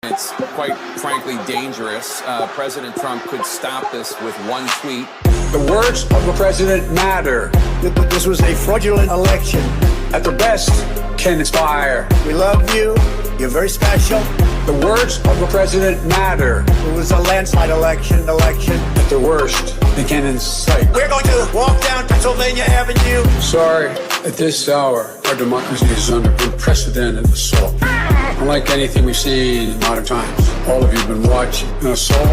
It's quite frankly dangerous. President Trump could stop this with one tweet. The words of the president matter. This was a fraudulent election. At their best, can inspire. We love you. You're very special. The words of the president matter. It was a landslide election. At their worst, they can incite. We're going to walk down Pennsylvania Avenue. Sorry, at this hour, our democracy is under unprecedented assault. Unlike anything we've seen in modern times. All of you have been watching an assault.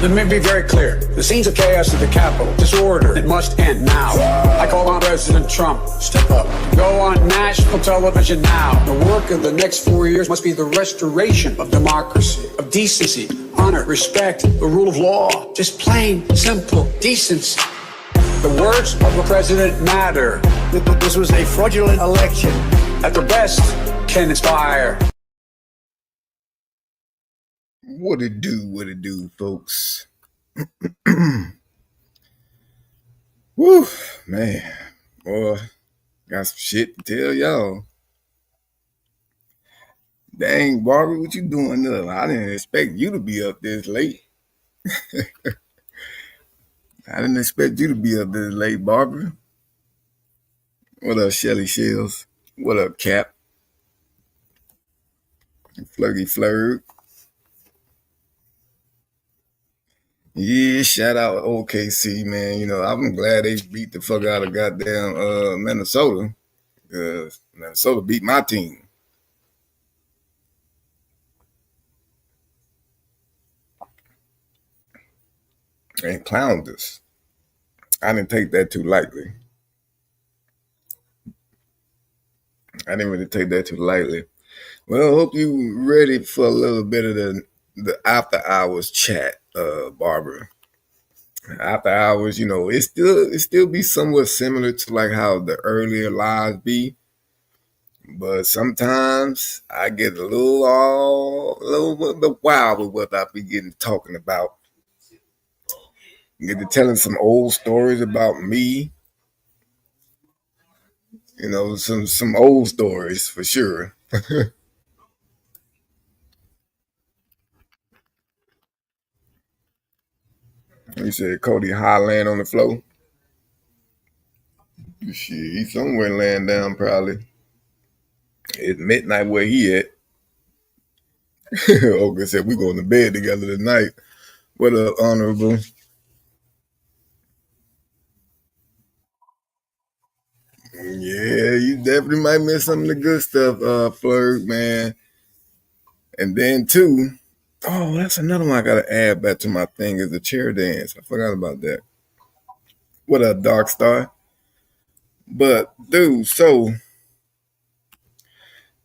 Let me be very clear. The scenes of chaos at the Capitol, disorder, it must end now. I call on President Trump, step up. Go on national television now. The work of the next 4 years must be the restoration of democracy, of decency, honor, respect, the rule of law. Just plain, simple decency. The words of the president matter. This was a fraudulent election. At their best, can inspire. What it do, folks? Woo, man. Boy, got some shit to tell y'all. Dang, Barbara, what you doing up? I didn't expect you to be up this late. I didn't expect you to be up this late, Barbara. What up, Shelly Shells? What up, Cap? Flirty Flirt. Yeah, shout out OKC, man. You know, I'm glad they beat the fuck out of goddamn Minnesota. Minnesota beat my team. And clowned us. I didn't take that too lightly. I didn't really take that too lightly. Well, I hope you ready for a little bit of the after hours chat, Barbara. After hours, you know, it still be somewhat similar to like how the earlier lives be. But sometimes I get a little bit wild with what I be talking about. Get to telling some old stories about me. You know, some old stories for sure. You said Cody Highland on the floor. Shit, he's somewhere laying down probably. It's midnight where he at. Olga said we going to bed together tonight. What up, Honorable? Yeah, you definitely might miss some of the good stuff, Flirt, man. And then too, oh, that's another one I gotta add back to my thing is the chair dance. I forgot about that. What up, Dark Star? But dude, so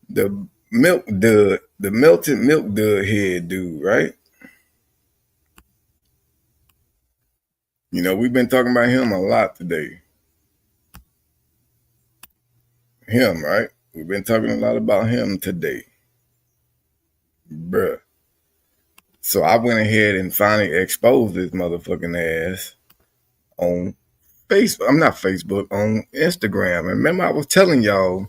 the melted milk dud head dude, right? You know, we've been talking about him a lot today. Him, right? We've been talking a lot about him today. Bruh. So I went ahead and finally exposed this motherfucking ass on Facebook. I'm not Facebook, on Instagram. And remember I was telling y'all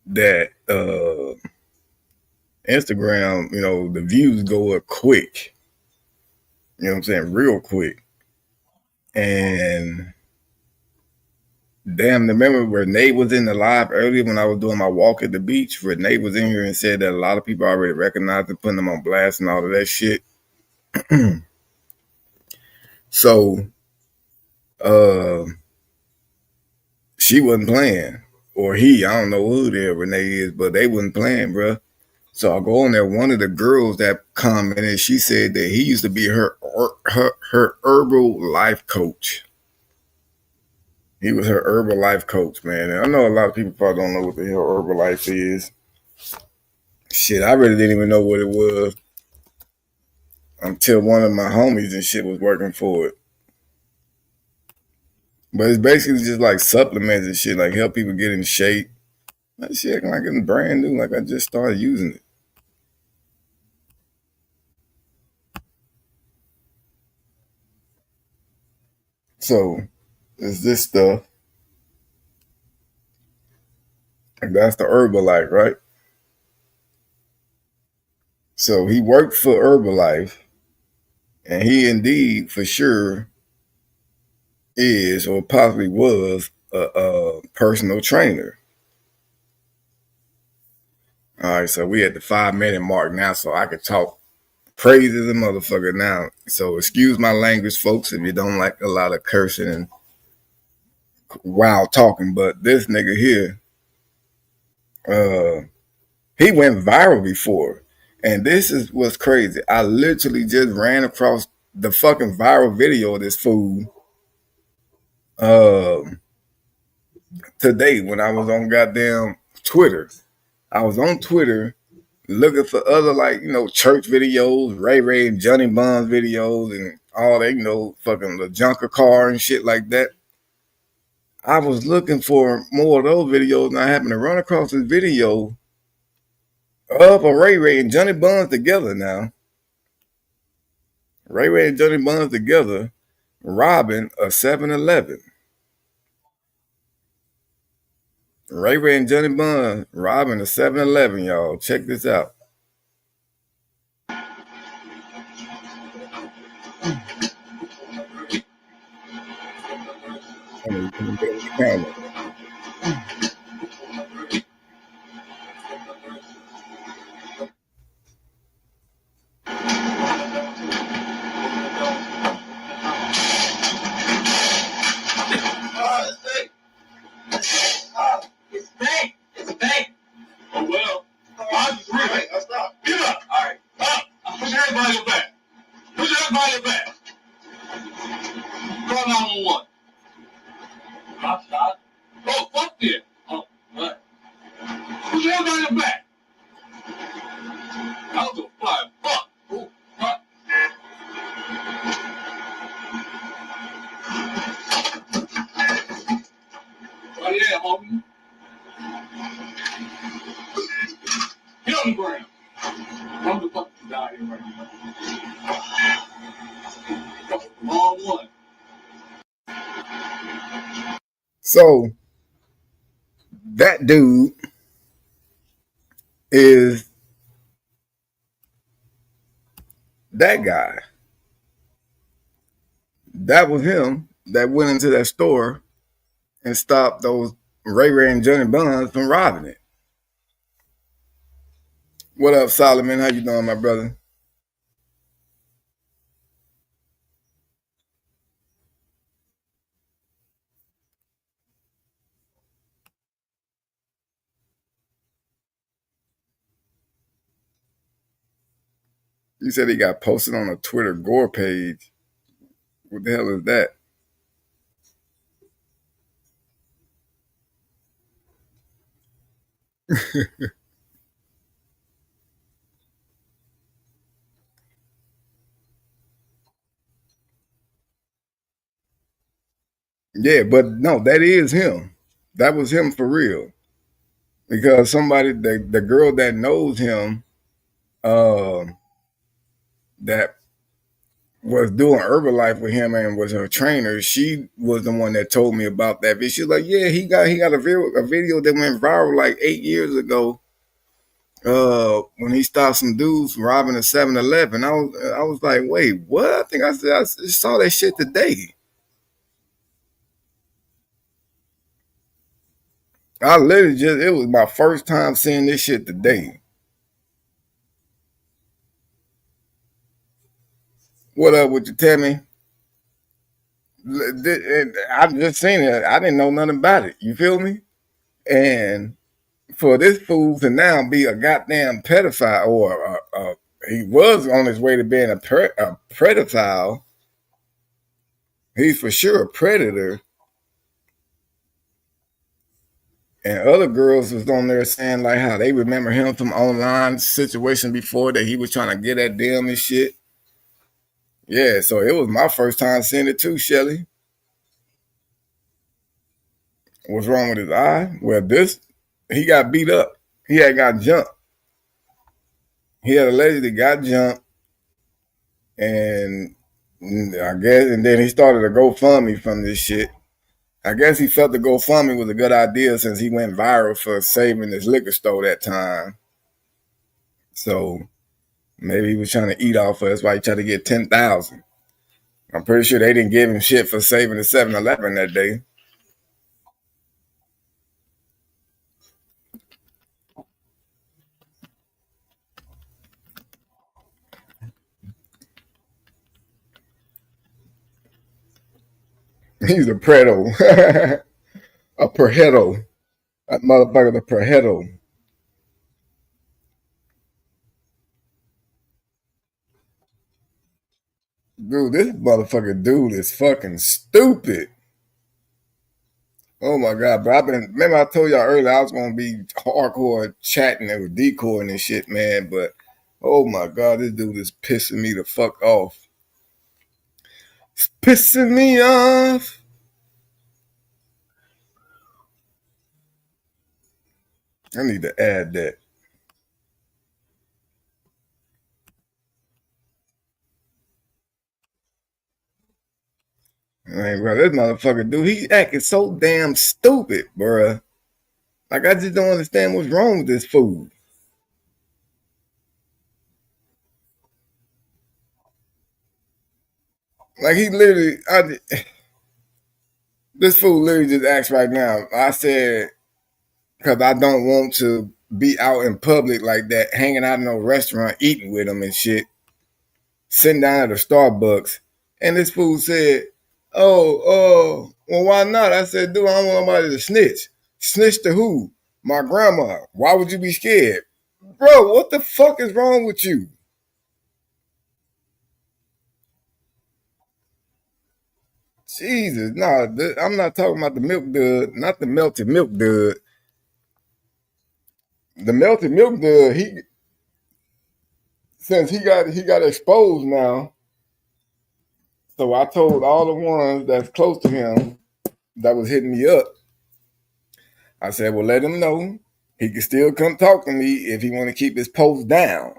that Instagram, you know, the views go up quick. You know what I'm saying? Real quick. And damn, remember Renee was in the live earlier when I was doing my walk at the beach? Renee was in here and said that a lot of people already recognized and putting them on blast and all of that shit. So, she wasn't playing. Or he, I don't know who there Renee is, but they wasn't playing, bro. So I go on there, one of the girls that commented, she said that he used to be her herbal life coach. He was her Herbalife coach, man. And I know a lot of people probably don't know what the hell Herbalife is. Shit, I really didn't even know what it was until one of my homies and shit was working for it. But it's basically just like supplements and shit, like help people get in shape. That shit acting like it's brand new, like I just started using it. So, it's this stuff. And that's the Herbalife, right? So he worked for Herbalife, and he indeed, for sure, is or possibly was a personal trainer. All right, so we at the 5-minute mark now, so I could talk crazy as a motherfucker now. So excuse my language, folks, if you don't like a lot of cursing and wild talking. But this nigga here, he went viral before, and this is what's crazy. I literally just ran across the fucking viral video of this fool today when I was on goddamn Twitter. I was on Twitter looking for other, like, church videos, Ray and Johnny Bonds videos, and all that, fucking the junker car and shit like that. I was looking for more of those videos, and I happened to run across this video of a Ray and Johnny Bonds together now. Ray and Johnny Bonds together robbing a 7-Eleven. Ray and Johnny Bonds robbing a 7-Eleven, y'all. Check this out. It's big. Oh, well. I'll just read it. Let's stop. Get up. All right. Up. Push your head behind your back. Push your head behind your back. Call 911. Drop shot. Oh, fuck yeah. Oh, what? Push your head behind your back. I was a fly. Fuck. Ooh, fuck. Right there, homie. Get on the ground. I'm the fuck to die here right now. Wrong one. So that dude is that guy. That was him that went into that store and stopped those Ray and Johnny Bonds from robbing it. What up, Solomon? How you doing, my brother? You said he got posted on a Twitter Gore page. What the hell is that? Yeah, but no, that is him. That was him for real. Because somebody, the girl that knows him, that was doing Herbalife with him and was her trainer, she was the one that told me about that. But she's like, yeah, he got a video that went viral like 8 years ago. When he stopped some dudes from robbing a 7-Eleven. I was like, wait, what? I think I saw that shit today. I literally it was my first time seeing this shit today. What up with you, Tammy? I just seen it. I didn't know nothing about it. You feel me? And for this fool to now be a goddamn pedophile, or he was on his way to being a pedophile. He's for sure a predator. And other girls was on there saying like how they remember him from online situation before, that he was trying to get at them and shit. Yeah, so it was my first time seeing it too, Shelly. What's wrong with his eye? Well, he got beat up. He had got jumped. He had allegedly got jumped, and I guess, and then he started a GoFundMe from this shit. I guess he felt the GoFundMe was a good idea since he went viral for saving his liquor store that time. So Maybe he was trying to eat off of it. That's why he tried to get 10,000. I'm pretty sure they didn't give him shit for saving the 7-Eleven that day. He's a preto. A perheto. That motherfucker's a perheto. Dude, this motherfucker dude is fucking stupid. Oh my god, bro. Remember I told y'all earlier I was gonna be hardcore chatting and with decoying and shit, man, but oh my god, this dude is pissing me the fuck off. It's pissing me off. I need to add that. Man, bro, this motherfucker, dude, he acting so damn stupid, bro. Like, I just don't understand what's wrong with this fool. Like, he literally, this fool literally just asked right now. I said, because I don't want to be out in public like that, hanging out in a restaurant, eating with him and shit, sitting down at a Starbucks. And this fool said, well, why not? I said, dude, I don't want nobody to snitch. Snitch to who? My grandma. Why would you be scared? Bro, what the fuck is wrong with you? Jesus, no, I'm not talking about the milk dud, not the melted milk dud. The melted milk dud, since he got exposed now. So I told all the ones that's close to him that was hitting me up. I said, well, let him know he can still come talk to me if he want to keep his post down.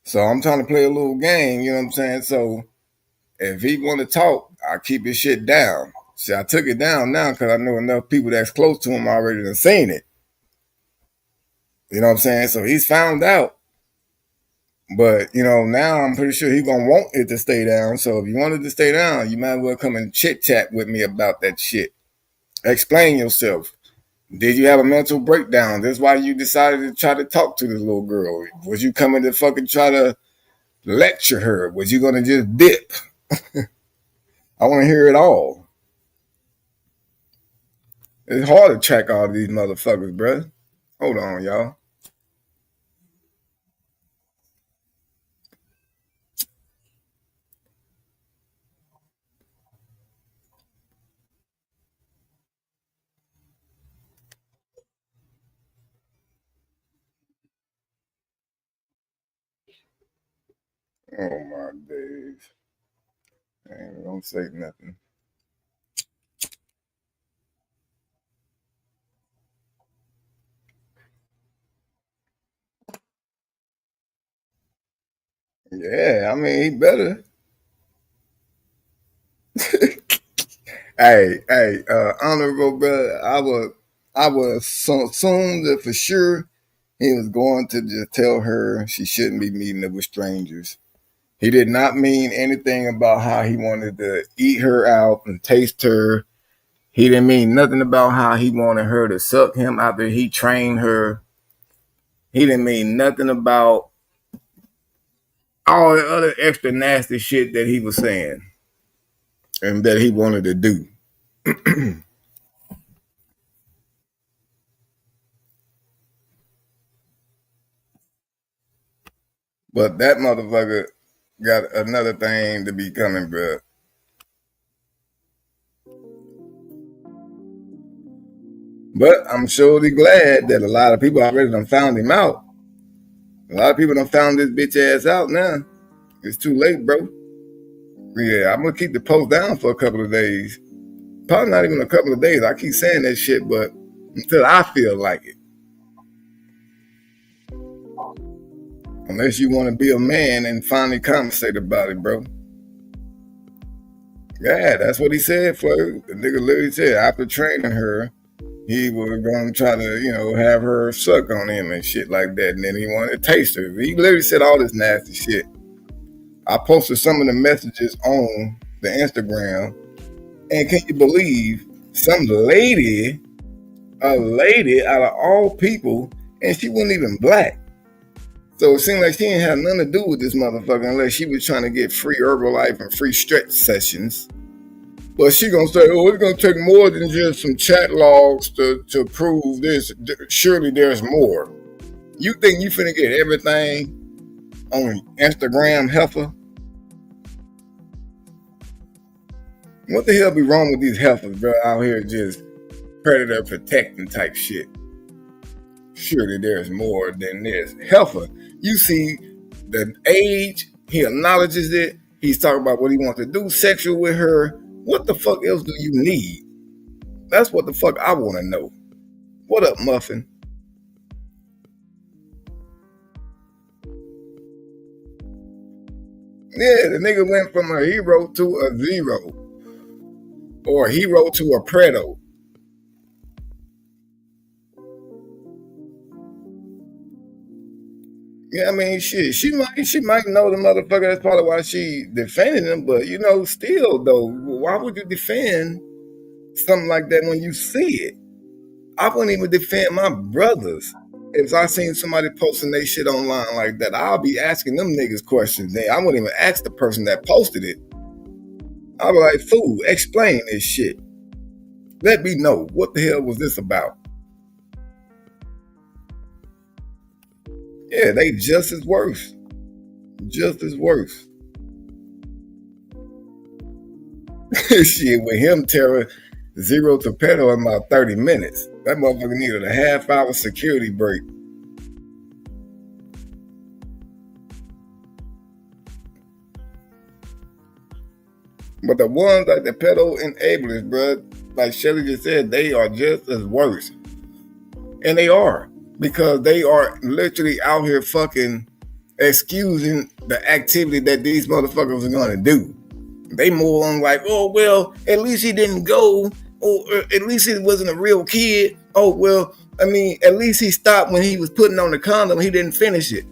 So I'm trying to play a little game, you know what I'm saying? So if he want to talk, I'll keep his shit down. See, I took it down now because I know enough people that's close to him already done seen it. You know what I'm saying? So he's found out. But, you know, now I'm pretty sure he's going to want it to stay down. So if you wanted to stay down, you might as well come and chit-chat with me about that shit. Explain yourself. Did you have a mental breakdown? That's why you decided to try to talk to this little girl. Was you coming to fucking try to lecture her? Was you going to just dip? I want to hear it all. It's hard to track all these motherfuckers, bruh. Hold on, y'all. Oh my days. Man, don't say nothing. Yeah, I mean, he better. Hey, honorable brother, I would assume that for sure he was going to just tell her she shouldn't be meeting up with strangers. He did not mean anything about how he wanted to eat her out and taste her. He didn't mean nothing about how he wanted her to suck him after he trained her. He didn't mean nothing about all the other extra nasty shit that he was saying and that he wanted to do. But that motherfucker got another thing to be coming, bro. But I'm surely glad that a lot of people already done found him out. A lot of people done found this bitch ass out now. It's too late, bro. Yeah, I'm gonna keep the post down for a couple of days. Probably not even a couple of days. I keep saying that shit, but until I feel like it. Unless you want to be a man and finally conversate about it, bro. Yeah, that's what he said, Flo. The nigga literally said, after training her, he was going to try to, have her suck on him and shit like that. And then he wanted to taste her. He literally said all this nasty shit. I posted some of the messages on the Instagram. And can you believe some lady, a lady out of all people, and she wasn't even black. So it seemed like she didn't have nothing to do with this motherfucker unless she was trying to get free Herbalife and free stretch sessions. But she gonna say, oh, it's gonna take more than just some chat logs to prove this. Surely there's more. You think you finna get everything on Instagram, heifer? What the hell be wrong with these heifers, bro, out here just predator protecting type shit? Surely there's more than this. Heifer, you see the age, he acknowledges it, he's talking about what he wants to do sexual with her. What the fuck else do you need? That's what the fuck I want to know. What up, Muffin? Yeah, the nigga went from a hero to a zero. Or a hero to a predo. Yeah, I mean, shit. She might know the motherfucker. That's probably why she defended him. But still though, why would you defend something like that when you see it? I wouldn't even defend my brothers if I seen somebody posting their shit online like that. I'll be asking them niggas questions. Then I wouldn't even ask the person that posted it. I'll be like, fool, explain this shit. Let me know what the hell was this about. Yeah, they just as worse. Just as worse. Shit, with him tearing 0 to pedo in about 30 minutes. That motherfucker needed a half-hour security break. But the ones like the pedo enablers, bro, like Shelly just said, they are just as worse. And they are. Because they are literally out here fucking excusing the activity that these motherfuckers are gonna do. They more on like, oh, well, at least he didn't go. Or at least he wasn't a real kid. Oh, well, I mean, at least he stopped when he was putting on the condom. He didn't finish it.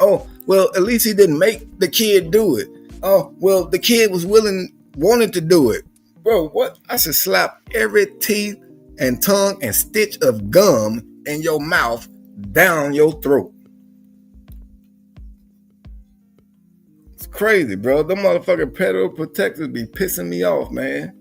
Oh, well, at least he didn't make the kid do it. Oh, well, the kid was wanted to do it. Bro, what? I should slap every teeth and tongue and stitch of gum in your mouth down your throat. It's crazy, bro. Them motherfucking pedo protectors be pissing me off, man.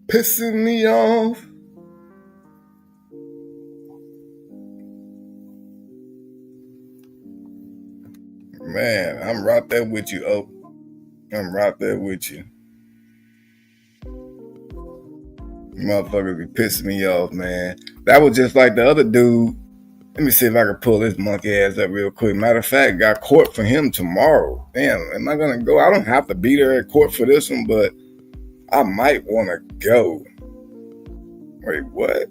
Pissing me off. Man, I'm right there with you, Oak. I'm right there with you. Motherfuckers be pissing me off, man. That was just like the other dude. Let me see if I can pull this monkey ass up real quick. Matter of fact, got court for him tomorrow. Damn, am I gonna go? I don't have to be there at court for this one, but I might want to go. Wait, what?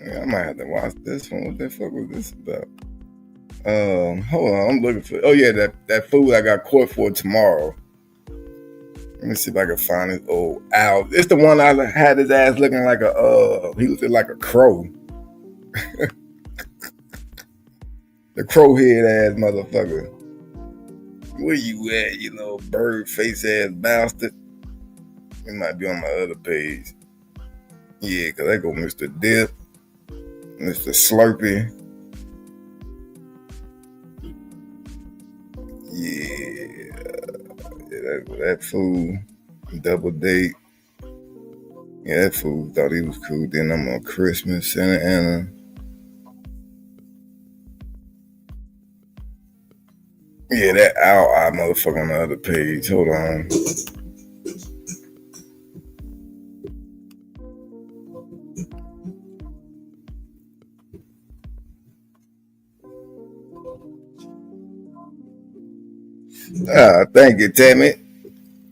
Yeah, I might have to watch this one. What the fuck was this about? Hold on, I'm looking for. Oh yeah, that fool I got court for tomorrow. Let me see if I can find his old Al. It's the one I had his ass looking like he looked like a crow. The crow head ass motherfucker. Where you at, you little bird face ass bastard? It might be on my other page. Yeah, cause I go Mr. Dip, Mr. Slurpee. Yeah, that fool, double date. Yeah, that fool thought he was cool. Then I'm on Christmas, Santa Ana. Yeah, that owl eye motherfucker on the other page. Hold on. Thank you, Tammy.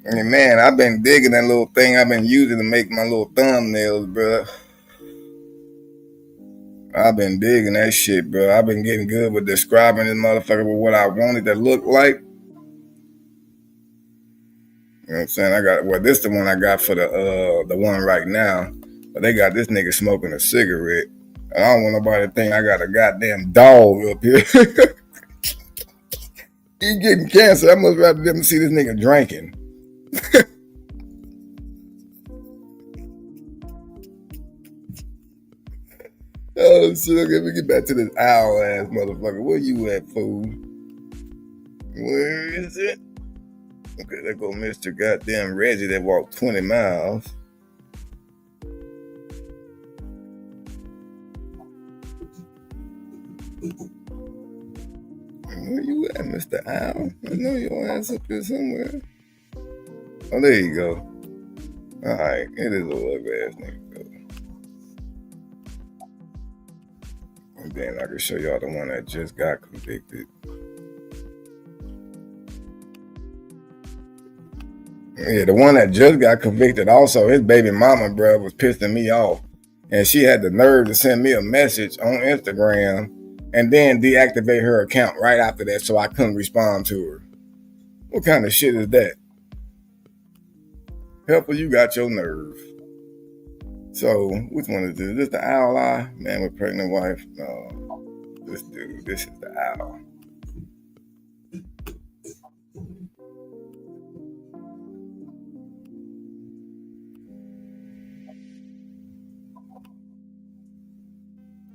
And man, I've been digging that little thing I've been using to make my little thumbnails, bro. I've been digging that shit, bro. I've been getting good with describing this motherfucker with what I wanted to look like. You know what I'm saying? This the one I got for the one right now. But they got this nigga smoking a cigarette. And I don't want nobody to think I got a goddamn dog up here. He getting cancer. I must rather them see this nigga drinking. Oh shit, okay, let me get back to this owl ass motherfucker. Where you at, fool? Where is it? Okay, there go Mr. Goddamn Reggie that walked 20 miles. Where you at, Mr. Owl? I know your ass up here somewhere. Oh, there you go. Alright, it is a ugly ass nigga though. And then I can show y'all the one that just got convicted. Yeah, the one that just got convicted also, his baby mama, bro, was pissing me off. And she had the nerve to send me a message on Instagram and then deactivate her account right after that so I couldn't respond to her. What kind of shit is that? Helper, you got your nerve. So, which one is this? Is this the owl eye? Man with pregnant wife? No. This dude, this is the owl.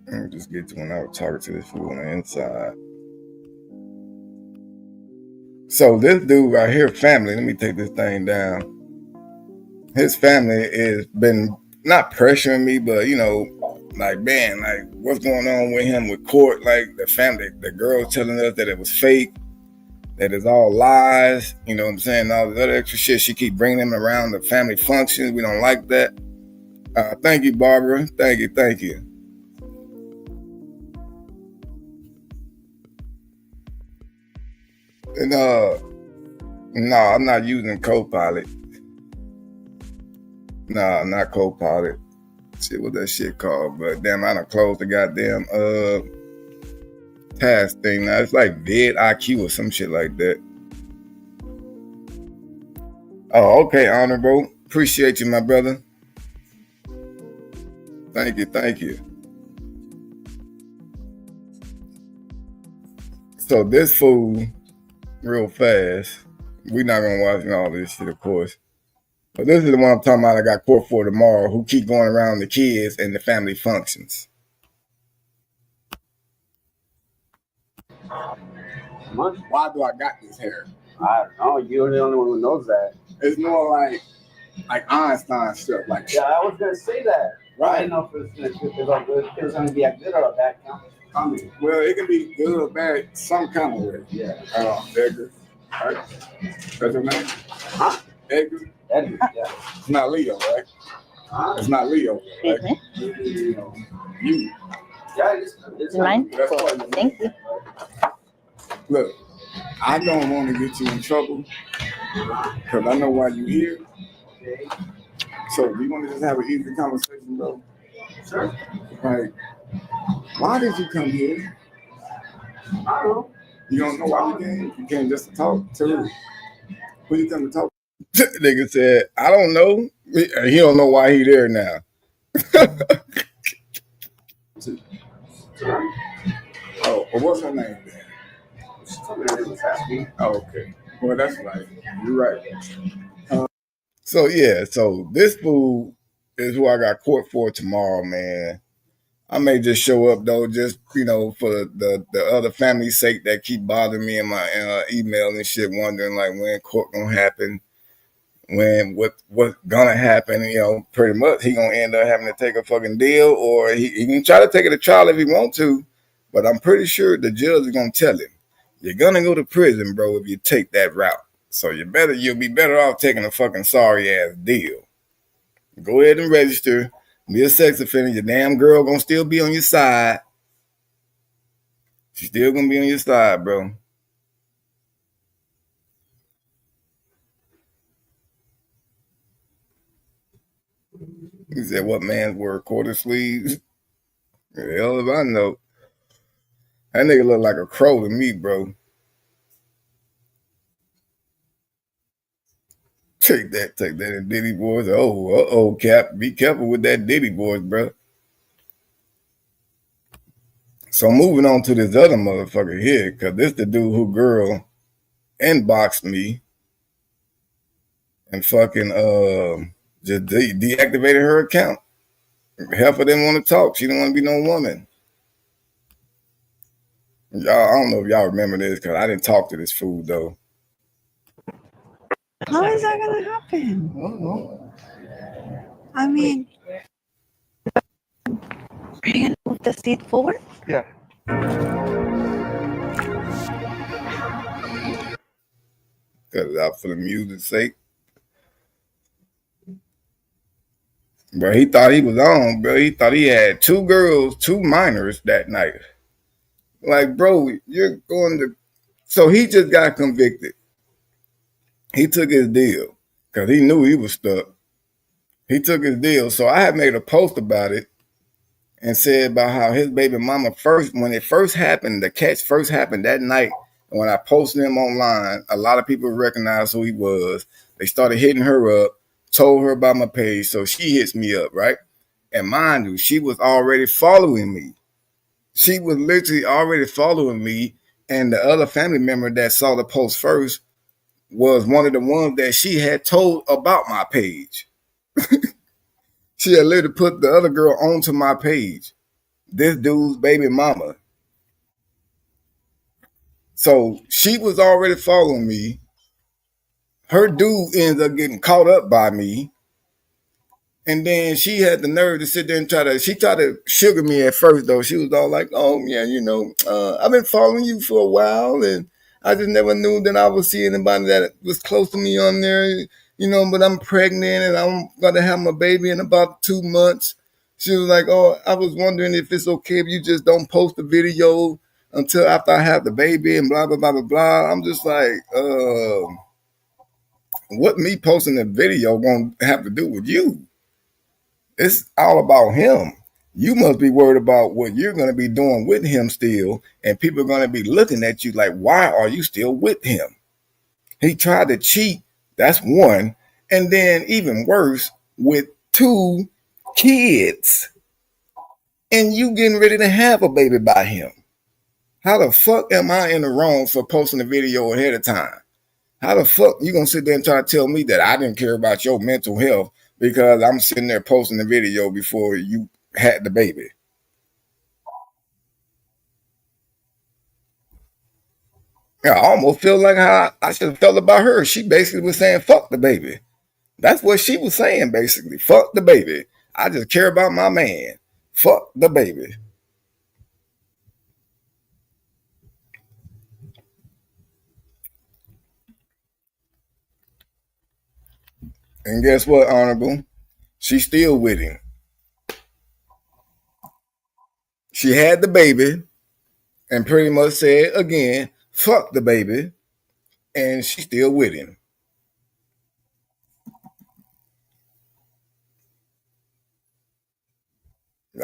Let me just get to when I was talking to this fool on the inside. So this dude right here, family, let me take this thing down. His family has been not pressuring me, but you know, like, man, like what's going on with him with court? Like the family, the girl telling us that it was fake, that it's all lies, you know what I'm saying? All this other extra shit. She keep bringing him around the family functions. We don't like that. Thank you, Barbara. Thank you. And no, I'm not using Copilot. Nah, not Copilot. Shit, what that shit called? But damn, I done closed the goddamn task thing now. It's like vidIQ or some shit like that. Oh, okay, Honorable. Appreciate you, my brother. Thank you. So this fool, real fast, we not gonna watch all this shit, of course. But this is the one I'm talking about I got court for tomorrow, who keep going around the kids and the family functions. Why do I got this hair? I don't know. You're the only one who knows that. It's more like Einstein stuff. Like Yeah, I was gonna say that. Right. I didn't know if it was gonna be a good or a bad comment. Well, it can be good or bad some kind of way. Yeah. Edgar. Right? That's your name? Huh? Edgar? Edgar, yeah. It's not Leo, right? Huh? It's not Leo, right? You know. You. Yeah, it's Mine? That's why you Thank you. Look, I don't want to get you in trouble because I know why you're here. okay. So do you want to just have an easy conversation, bro? Sure. Like, why did you come here? I don't know. You don't know why you came? You came just to talk to who you come to talk to? Nigga said, I don't know. He don't know why he there now. Oh, well, what's her name then? She told me her name was Happy. Oh, okay. Well, that's right. You're right. So this fool is who I got court for tomorrow, man. I may just show up though, just for the other family's sake that keep bothering me in my email and shit, wondering like when court gonna happen, when what's gonna happen. Pretty much he gonna end up having to take a fucking deal, or he can try to take it to trial if he want to, but I'm pretty sure the judge is gonna tell him, you're gonna go to prison, bro, if you take that route. So you'll be better off taking a fucking sorry ass deal. Go ahead and register. Be a sex offender. Your damn girl gonna still be on your side. She's still gonna be on your side, bro. He said, what man's wear quarter sleeves? The hell if I know. That nigga look like a crow to me, bro. Take that in Diddy voice. Oh, Cap. Be careful with that Diddy voice, bro. So moving on to this other motherfucker here, because this the dude who girl inboxed me and fucking just deactivated her account. Heifer didn't want to talk. She didn't want to be no woman. Y'all, I don't know if y'all remember this because I didn't talk to this fool though. How is that gonna happen? I don't know. I mean, are you gonna move the seat forward? Yeah. Cut it out for the music's sake. Bro, he thought he was on, bro. He thought he had 2 girls, 2 minors that night. Like, bro, you're going to... So he just got convicted. He took his deal because he knew he was stuck. He took his deal. So I had made a post about it and said about how his baby mama when it first happened, the catch first happened that night. And when I posted him online, a lot of people recognized who he was. They started hitting her up, told her about my page. So she hits me up, right? And mind you, she was already following me. She was literally already following me. And the other family member that saw the post first was one of the ones that she had told about my page. She had literally put the other girl onto my page. This dude's baby mama. So she was already following me. Her dude ends up getting caught up by me. And then she had the nerve to sit there and she tried to sugar me at first though. She was all like, oh yeah, I've been following you for a while and I just never knew that I was seeing anybody that was close to me on there, but I'm pregnant and I'm going to have my baby in about 2 months. She was like, oh, I was wondering if it's okay if you just don't post the video until after I have the baby and blah, blah, blah, blah, blah. I'm just like, what me posting the video going to have to do with you? It's all about him. You must be worried about what you're going to be doing with him still. And people are going to be looking at you like, why are you still with him? He tried to cheat. That's one. And then even worse, with 2 kids. And you getting ready to have a baby by him. How the fuck am I in the wrong for posting a video ahead of time? How the fuck you going to sit there and try to tell me that I didn't care about your mental health because I'm sitting there posting the video before you had the baby? I almost feel like how I should have felt about her. She basically was saying, fuck the baby. That's what she was saying, basically. Fuck the baby. I just care about my man. Fuck the baby. And guess what, Honorable? She's still with him. She had the baby and pretty much said again, fuck the baby. And she's still with him.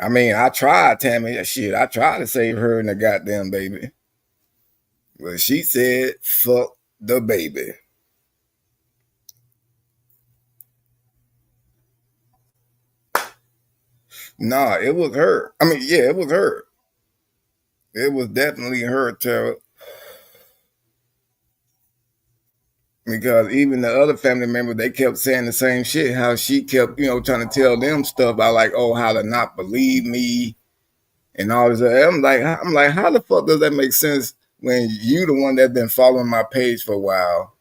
I mean, I tried, Tammy. Shit, I tried to save her and the goddamn baby. But she said, fuck the baby. Nah, it was her. I mean, yeah, it was her. It was definitely her, Tara. Because even the other family members, they kept saying the same shit. How she kept, trying to tell them stuff about like, oh, how to not believe me and all this. I'm like, how the fuck does that make sense when you the one that's been following my page for a while?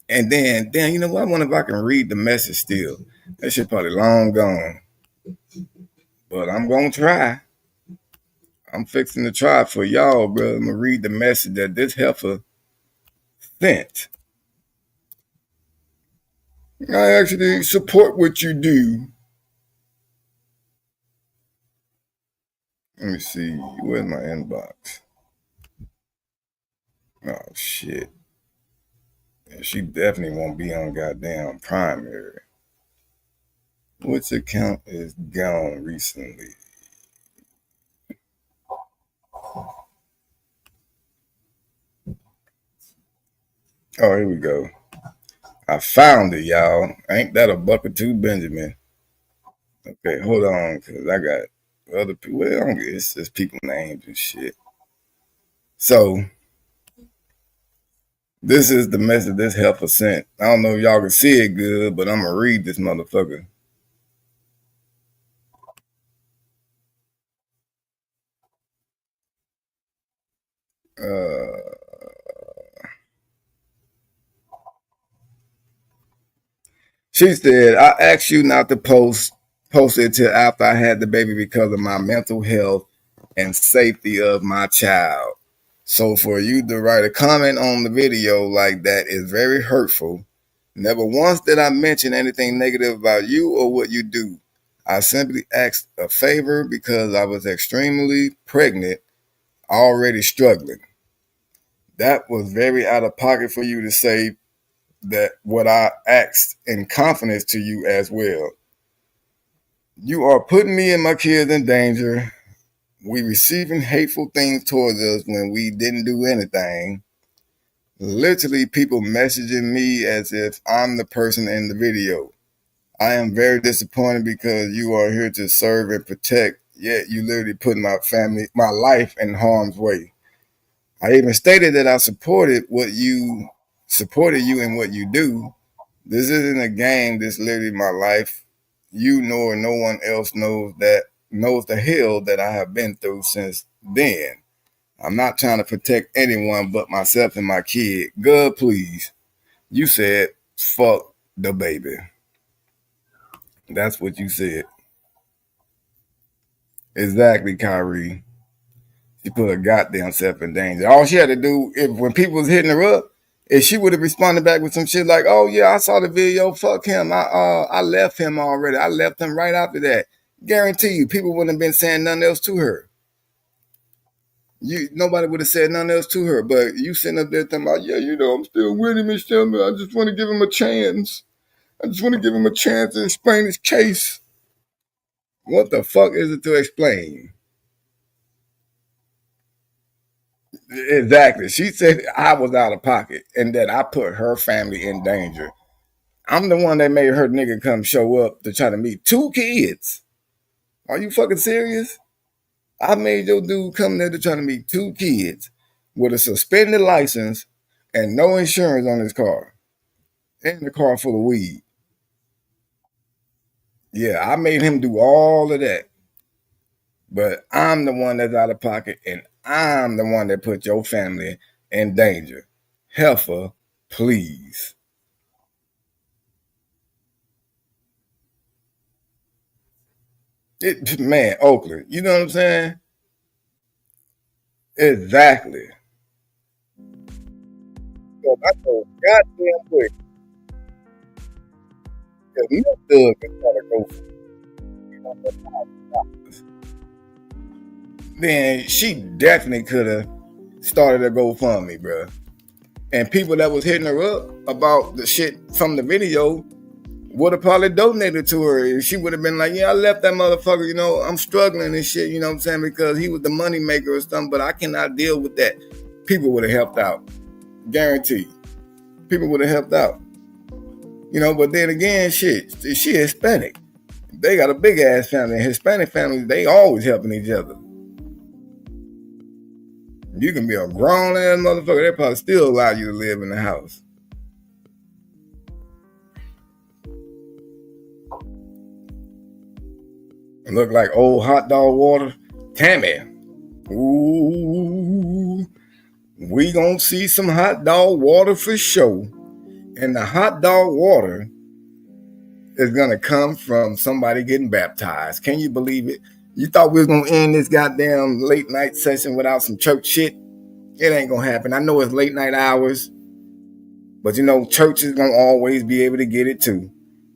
And then, you know what? I wonder if I can read the message still. That shit probably long gone. But I'm gonna try. I'm fixing to try for y'all, bro. I'm gonna read the message that this heifer sent. I actually support what you do. Let me see. Where's my inbox? Oh, shit. She definitely won't be on goddamn primary. Which account is gone recently? Oh, here we go. I found it, y'all. Ain't that a buck or two, Benjamin? Okay, hold on, cause I got other people. Well, I don't get it's just people names and shit. So this is the message this helper sent. I don't know if y'all can see it good, but I'm gonna read this motherfucker. She said, I asked you not to post it till after I had the baby because of my mental health and safety of my child. So for you to write a comment on the video like that is very hurtful. Never once did I mention anything negative about you or what you do. I simply asked a favor because I was extremely pregnant, already struggling. That was very out of pocket for you to say that what I asked in confidence to you as well. You are putting me and my kids in danger. We receiving hateful things towards us when we didn't do anything. Literally people messaging me as if I'm the person in the video. I am very disappointed because you are here to serve and protect, yet you literally put my family, my life in harm's way. I even stated that I supported you in what you do. This isn't a game, this is literally my life. You nor no one else knows the hell that I have been through since then. I'm not trying to protect anyone but myself and my kid. God, please. You said, fuck the baby. That's what you said. Exactly, Kyrie. She put her goddamn self in danger. All she had to do, when people was hitting her up, if she would have responded back with some shit like, "Oh yeah, I saw the video. Fuck him. I left him already. I left him right after that." Guarantee you, people wouldn't have been saying nothing else to her. Nobody would have said nothing else to her. But you sitting up there talking about, "Yeah, I'm still with him and shit. I just want to give him a chance. I just want to give him a chance to explain his case." What the fuck is it to explain? Exactly. She said I was out of pocket and that I put her family in danger. I'm the one that made her nigga come show up to try to meet 2 kids. Are you fucking serious? I made your dude come there to try to meet 2 kids with a suspended license and no insurance on his car. And the car full of weed. Yeah, I made him do all of that. But I'm the one that's out of pocket and I'm the one that put your family in danger. Heifer, please. Man, Oakland, you know what I'm saying? Exactly. So I told goddamn quick, if Milk Dug is trying to go for then she definitely could have started a GoFundMe, bro. And people that was hitting her up about the shit from the video would have probably donated to her. She would have been like, yeah, I left that motherfucker, I'm struggling and shit, you know what I'm saying? Because he was the money maker or something, but I cannot deal with that. People would have helped out. Guaranteed. People would have helped out. But then again, shit, she Hispanic. They got a big ass family. Hispanic families, they always helping each other. You can be a grown ass motherfucker, they probably still allow you to live in the house. It look like old hot dog water. Tammy. Ooh. We gonna see some hot dog water for sure. And the hot dog water is gonna come from somebody getting baptized. Can you believe it? You thought we was gonna end this goddamn late night session without some church shit? It ain't gonna happen. I know it's late night hours, but church is gonna always be able to get it too.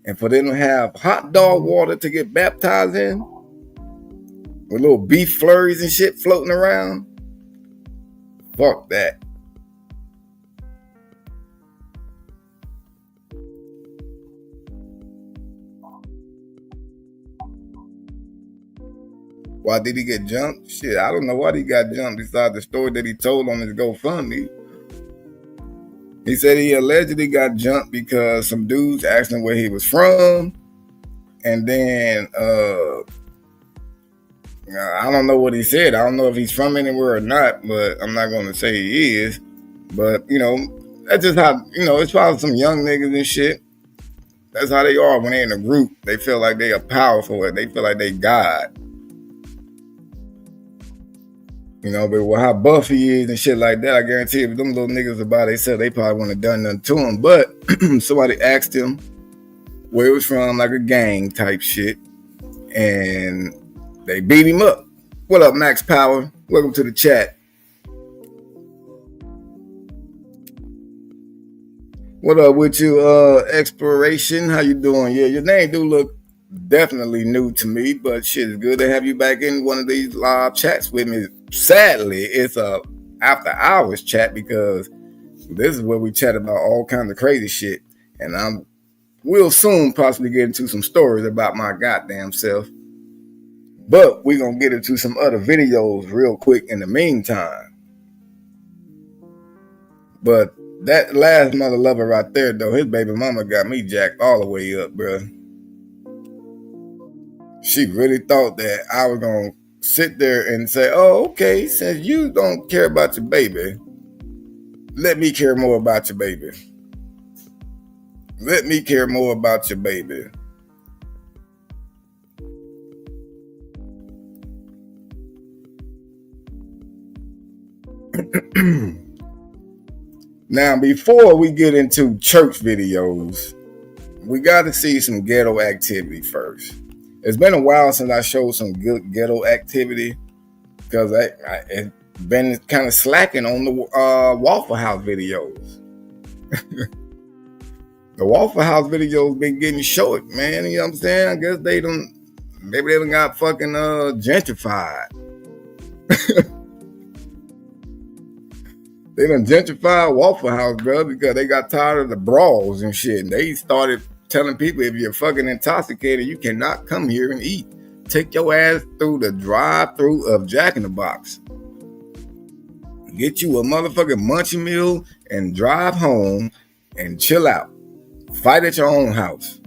And for them to have hot dog water to get baptized in, with little beef flurries and shit floating around, fuck that. Why did he get jumped? Shit, I don't know why he got jumped besides the story that he told on his GoFundMe. He said he allegedly got jumped because some dudes asked him where he was from. And then, I don't know what he said. I don't know if he's from anywhere or not, but I'm not going to say he is. But, that's just how, it's probably some young niggas and shit. That's how they are when they're in a group. They feel like they are powerful and they feel like they God. But with how buff he is and shit like that, I guarantee if them little niggas about themselves, they probably wouldn't have done nothing to him. But somebody asked him where he was from, like a gang type shit, and they beat him up. What up, Max Power? Welcome to the chat. What up with you, Exploration? How you doing? Yeah, your name do look definitely new to me, but shit, it's good to have you back in one of these live chats with me. Sadly, it's a after hours chat because this is where we chat about all kinds of crazy shit, and we'll soon possibly get into some stories about my goddamn self. But we're gonna get into some other videos real quick in the meantime. But that last mother lover right there, though, his baby mama got me jacked all the way up, bro. She really thought that I was gonna sit there and say, oh, okay, since you don't care about your baby, let me care more about your baby. Let me care more about your baby. Now, before we get into church videos, we got to see some ghetto activity first. It's been a while since I showed some good ghetto activity because it's been kind of slacking on the Waffle House videos. The Waffle House videos been getting short, man. You know what I'm saying? I guess maybe they done got fucking gentrified. They done gentrified Waffle House, bro, because they got tired of the brawls and shit. And they started telling people, if you're fucking intoxicated, you cannot come here and eat. Take your ass through the drive-through of Jack in the Box. Get you a motherfucking munchie meal and drive home and chill out. Fight at your own house.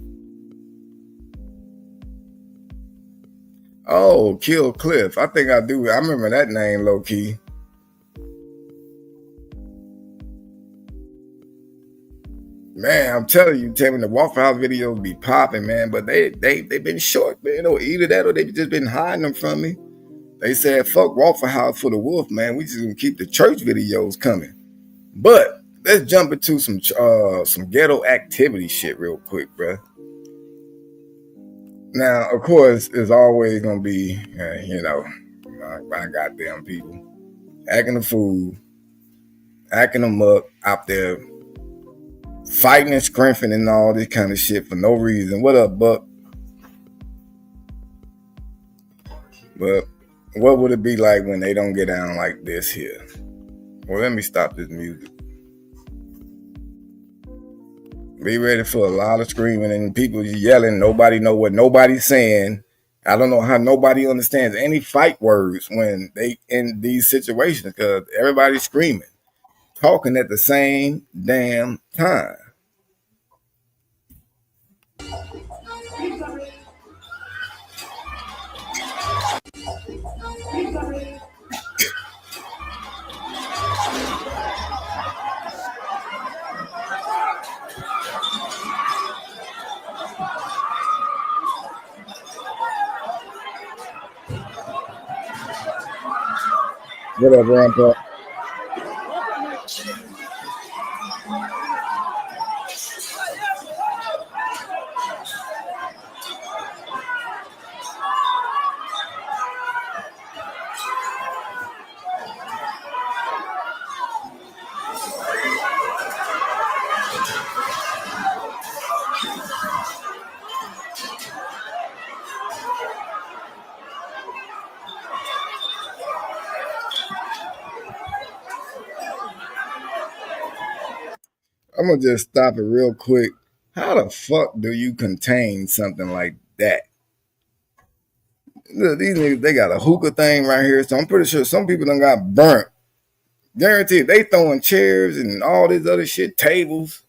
Oh, Kill Cliff. I think I do. I remember that name low-key. Man, I'm telling you, Tammy, the Waffle House videos be popping, man, but they been short, man. Either that or they just been hiding them from me. They said, fuck Waffle House for the wolf, man. We just gonna keep the church videos coming. But let's jump into some ghetto activity shit real quick, bruh. Now, of course, it's always gonna be, my goddamn people acting the fool, acting them up out there, fighting and scrimphing and all this kind of shit for no reason. What up, Buck? But what would it be like when they don't get down like this here? Well, let me stop this music. Be ready for a lot of screaming and people yelling. Nobody know what nobody's saying. I don't know how nobody understands any fight words when they in these situations because everybody's screaming, talking at the same damn time. What up, Grandpa? I'm gonna just stop it real quick. How the fuck do you contain something like that? Look, these niggas, they got a hookah thing right here, so I'm pretty sure some people done got burnt. Guaranteed, they throwing chairs and all this other shit, tables.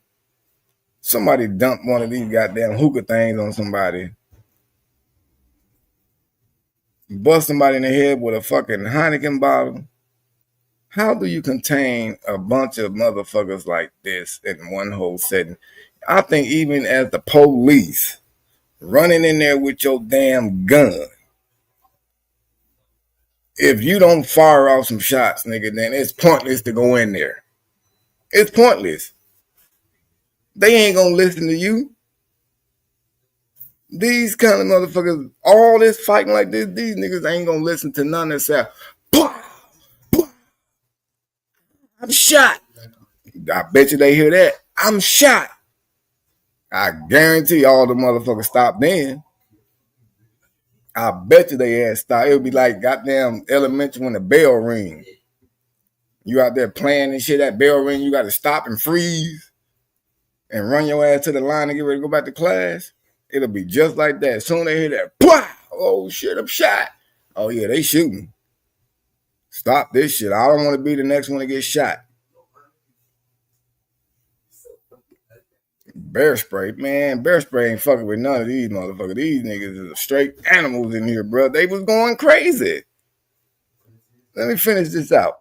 Somebody dumped one of these goddamn hookah things on somebody. Bust somebody in the head with a fucking Heineken bottle. How do you contain a bunch of motherfuckers like this in one whole setting? I think even as the police running in there with your damn gun, if you don't fire off some shots, nigga, then it's pointless to go in there. It's pointless. They ain't gonna listen to you. These kind of motherfuckers, all this fighting like this, these niggas ain't gonna listen to none of that. I'm shot. I bet you they hear that. I'm shot. I guarantee all the motherfuckers stop then. I bet you they ass stop. It would be like goddamn elementary when the bell ring. You out there playing and shit, that bell ring, you got to stop and freeze and run your ass to the line and get ready to go back to class. It'll be just like that. As soon as they hear that, Pwah! Oh shit, I'm shot. Oh yeah, they shooting. Stop this shit. I don't want to be the next one to get shot. Bear spray, man. Bear spray ain't fucking with none of these motherfuckers. These niggas is straight animals in here, bro. They was going crazy. Let me finish this out.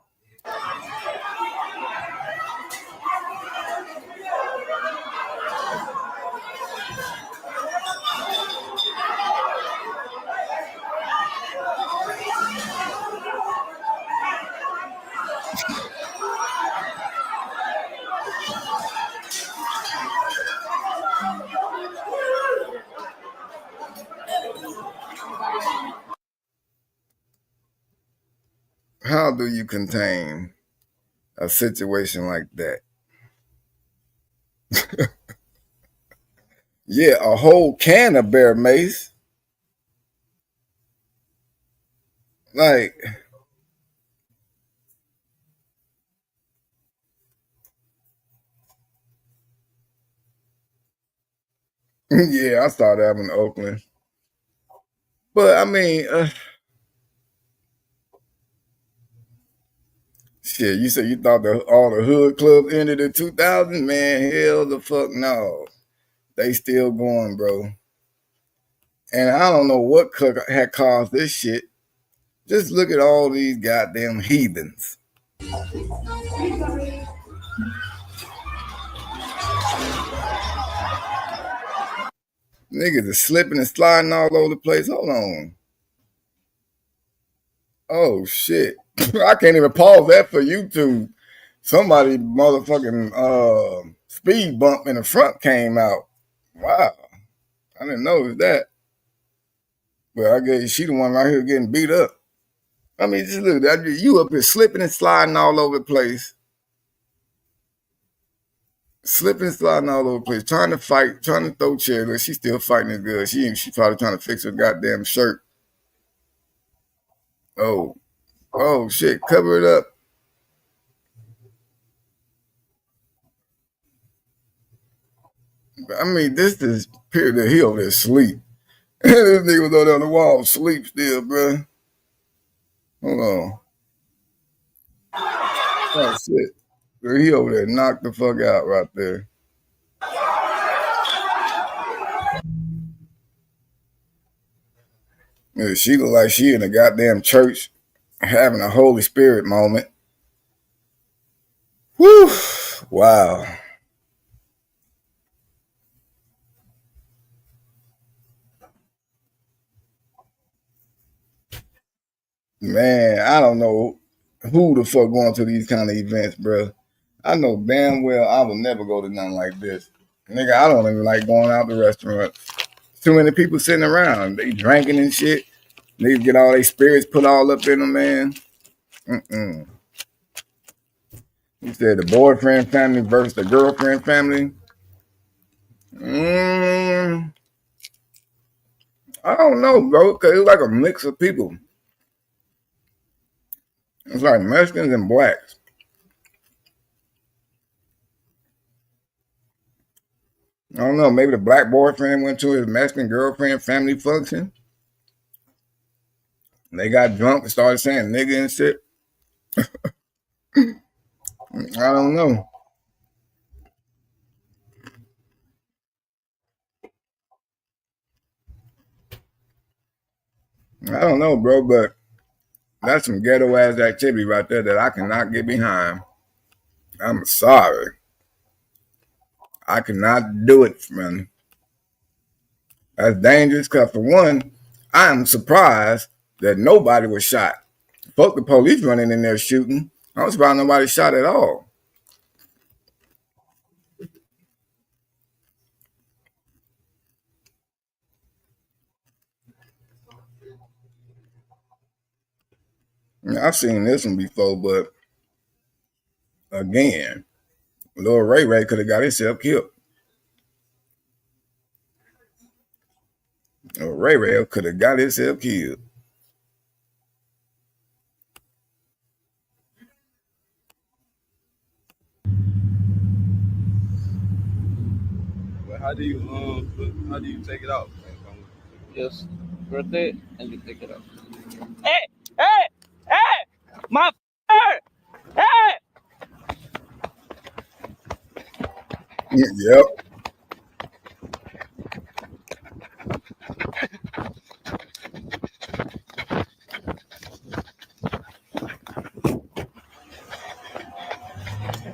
How do you contain a situation like that? Yeah, a whole can of bear mace. Like, yeah, I saw that in Oakland. But I mean, shit, you said you thought all the hood clubs ended in 2000? Man, hell the fuck no. They still going, bro. And I don't know what had caused this shit. Just look at all these goddamn heathens. Niggas are slipping and sliding all over the place. Hold on. Oh shit. I can't even pause that for YouTube. Somebody motherfucking speed bump in the front came out. Wow. I didn't notice that. But I guess she the one right here getting beat up. I mean, just look, you up here slipping and sliding all over the place. Slipping and sliding all over the place, trying to fight, trying to throw chairs. Look, she's still fighting as good. She probably trying to fix her goddamn shirt. Oh shit, cover it up. I mean, this is period that he over there asleep. This nigga was over there on the wall, sleep still, bro. Hold on. Oh shit. He over there knocked the fuck out right there. Yeah, she look like she in a goddamn church having a Holy Spirit moment. Whew. Wow. Man, I don't know who the fuck going to these kind of events, bro. I know damn well I will never go to nothing like this. Nigga, I don't even like going out to restaurants. Too many people sitting around. They drinking and shit. Niggas get all their spirits put all up in them, man. He said the boyfriend family versus the girlfriend family. I don't know, bro, because it's like a mix of people. It's like Mexicans and blacks. I don't know, maybe the black boyfriend went to his Mexican girlfriend family function. They got drunk and started saying nigga and shit. I don't know. I don't know, bro, but that's some ghetto ass activity right there that I cannot get behind. I'm sorry. I cannot do it, man. That's dangerous because, for one, I am surprised that nobody was shot. Fuck the police running in there shooting. I'm surprised nobody shot at all. I've seen this one before, but again, Lil Ray Ray could have got himself killed. Lil Ray Ray could have got himself killed. But how do you take it out? Just grab it and you take it out. Hey! My hey! Yep.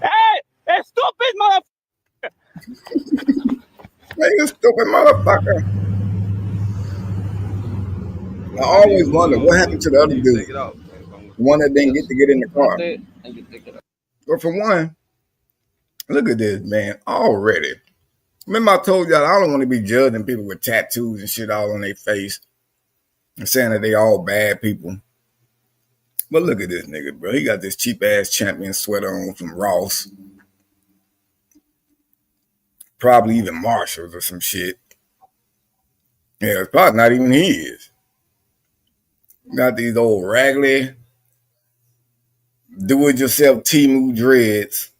Hey, stupid motherfucker! Man, you stupid motherfucker. I always wonder what happened to the other dude. Take it out. The one that didn't get in the car. Grab it and you take it out. But for one, look at this, man, already. Remember I told y'all I don't want to be judging people with tattoos and shit all on their face and saying that they all bad people. But look at this nigga, bro. He got this cheap-ass champion sweater on from Ross. Probably even Marshalls or some shit. Yeah, it's probably not even his. Got these old raggedy, do-it-yourself Temu dreads.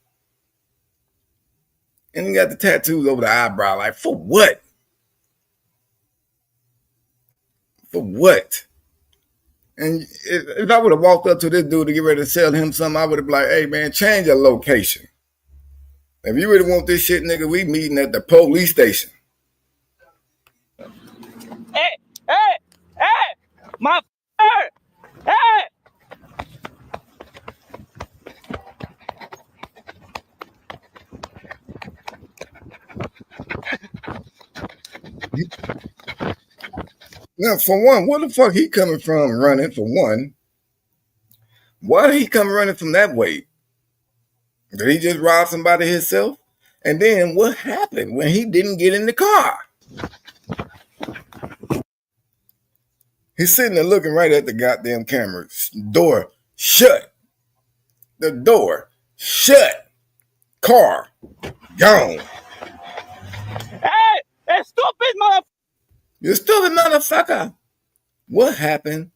And he got the tattoos over the eyebrow. Like, for what? For what? And if I would have walked up to this dude to get ready to sell him something, I would have been like, hey, man, change your location. If you really want this shit, nigga, we meeting at the police station. Hey! My hey! Now, for one, where the fuck he coming from running, for one? Why did he come running from that way? Did he just rob somebody himself? And then what happened when he didn't get in the car? He's sitting there looking right at the goddamn camera. Door shut. The door shut. Car gone. Hey, stupid motherfucker! You stupid motherfucker. What happened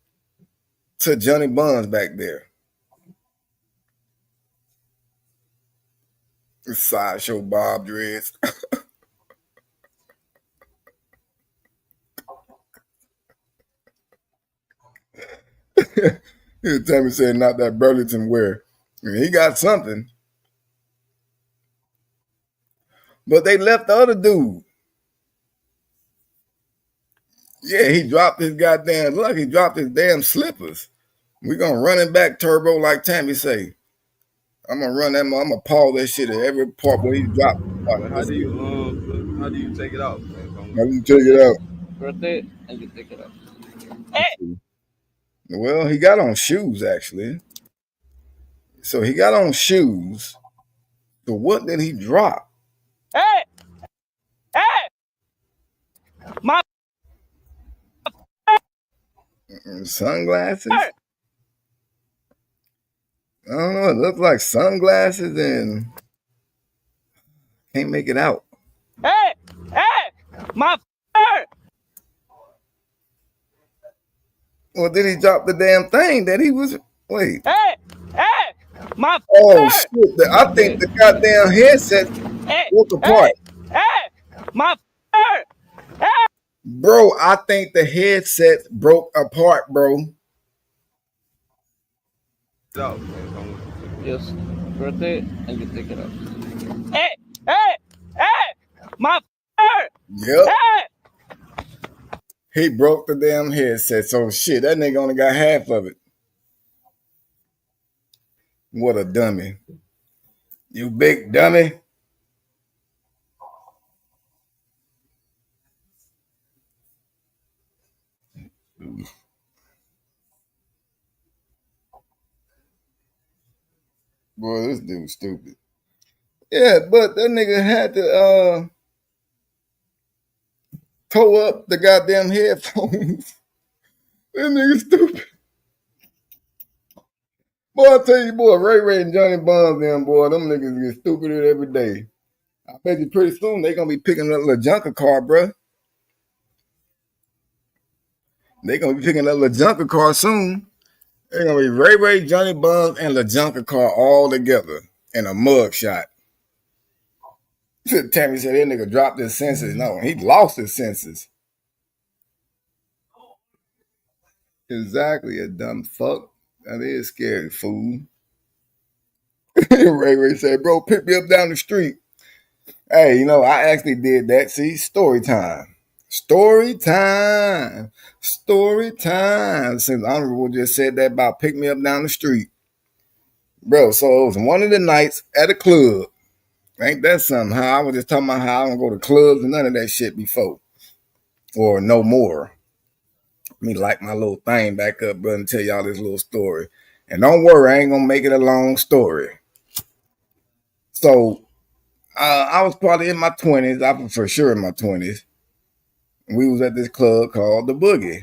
to Johnny Buns back there? Sideshow Bob dreads. Tammy said not that Burlington wear. I mean, he got something. But they left the other dude. Yeah, he dropped his goddamn luck. He dropped his damn slippers. We're going to run it back turbo like Tammy say. I'm going to run that. I'm going to paw that shit at every part where he dropped. How do you take it out? How do you take it out? Grab it and you take it out. Well, he got on shoes, actually. So he got on shoes. So what did he drop? Hey! My Sunglasses? I don't know. It looks like sunglasses and can't make it out. hey! My Well, did he drop the damn thing that he was? Wait. hey! My Oh shit! I think the goddamn headset broke apart. My Bro, I think the headset broke apart, bro. it out, man. Don't take it out. Just rotate and you take it out. Hey! Hey! Hey! My Yep. Hey! He broke the damn headset. So shit, that nigga only got half of it. What a dummy. You big dummy. Boy, this dude's stupid. Yeah, but that nigga had to tow up the goddamn headphones. That nigga stupid. Boy, I tell you, boy, Ray Ray and Johnny Bonds, them boy, them niggas get stupider every day. I bet you pretty soon they gonna be picking up a junker car, bruh. They gonna be picking up a junker car soon. They're gonna be Ray Ray, Johnny Bonds, and La Junker car all together in a mug shot. Tammy said that nigga dropped his senses. No, he lost his senses. Exactly, a dumb fuck. That is scary, fool. Ray Ray said, bro, pick me up down the street. Hey, you know, I actually did that. See, story time. Story time. Story time. Since Honorable just said that about pick me up down the street. Bro, so it was one of the nights at a club. Ain't that something? How I was just talking about how I don't go to clubs and none of that shit before. Or no more. Let me light my little thing back up, brother, and tell y'all this little story. And don't worry, I ain't gonna make it a long story. So I was probably in my 20s. I was for sure in my 20s. We was at this club called The Boogie.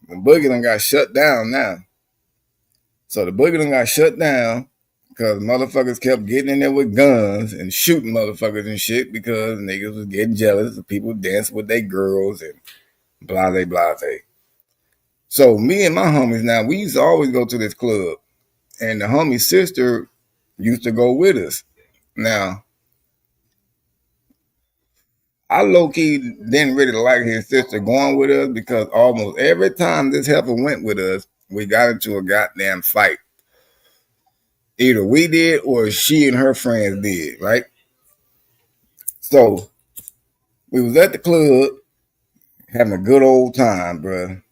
The Boogie done got shut down now. So the Boogie done got shut down because motherfuckers kept getting in there with guns and shooting motherfuckers and shit because niggas was getting jealous of people dancing with their girls and blase, blase. So me and my homies now, we used to always go to this club. And the homie's sister used to go with us. Now, I low-key didn't really like his sister going with us because almost every time this heifer went with us, we got into a goddamn fight. Either we did or she and her friends did, right? So we was at the club having a good old time, bro.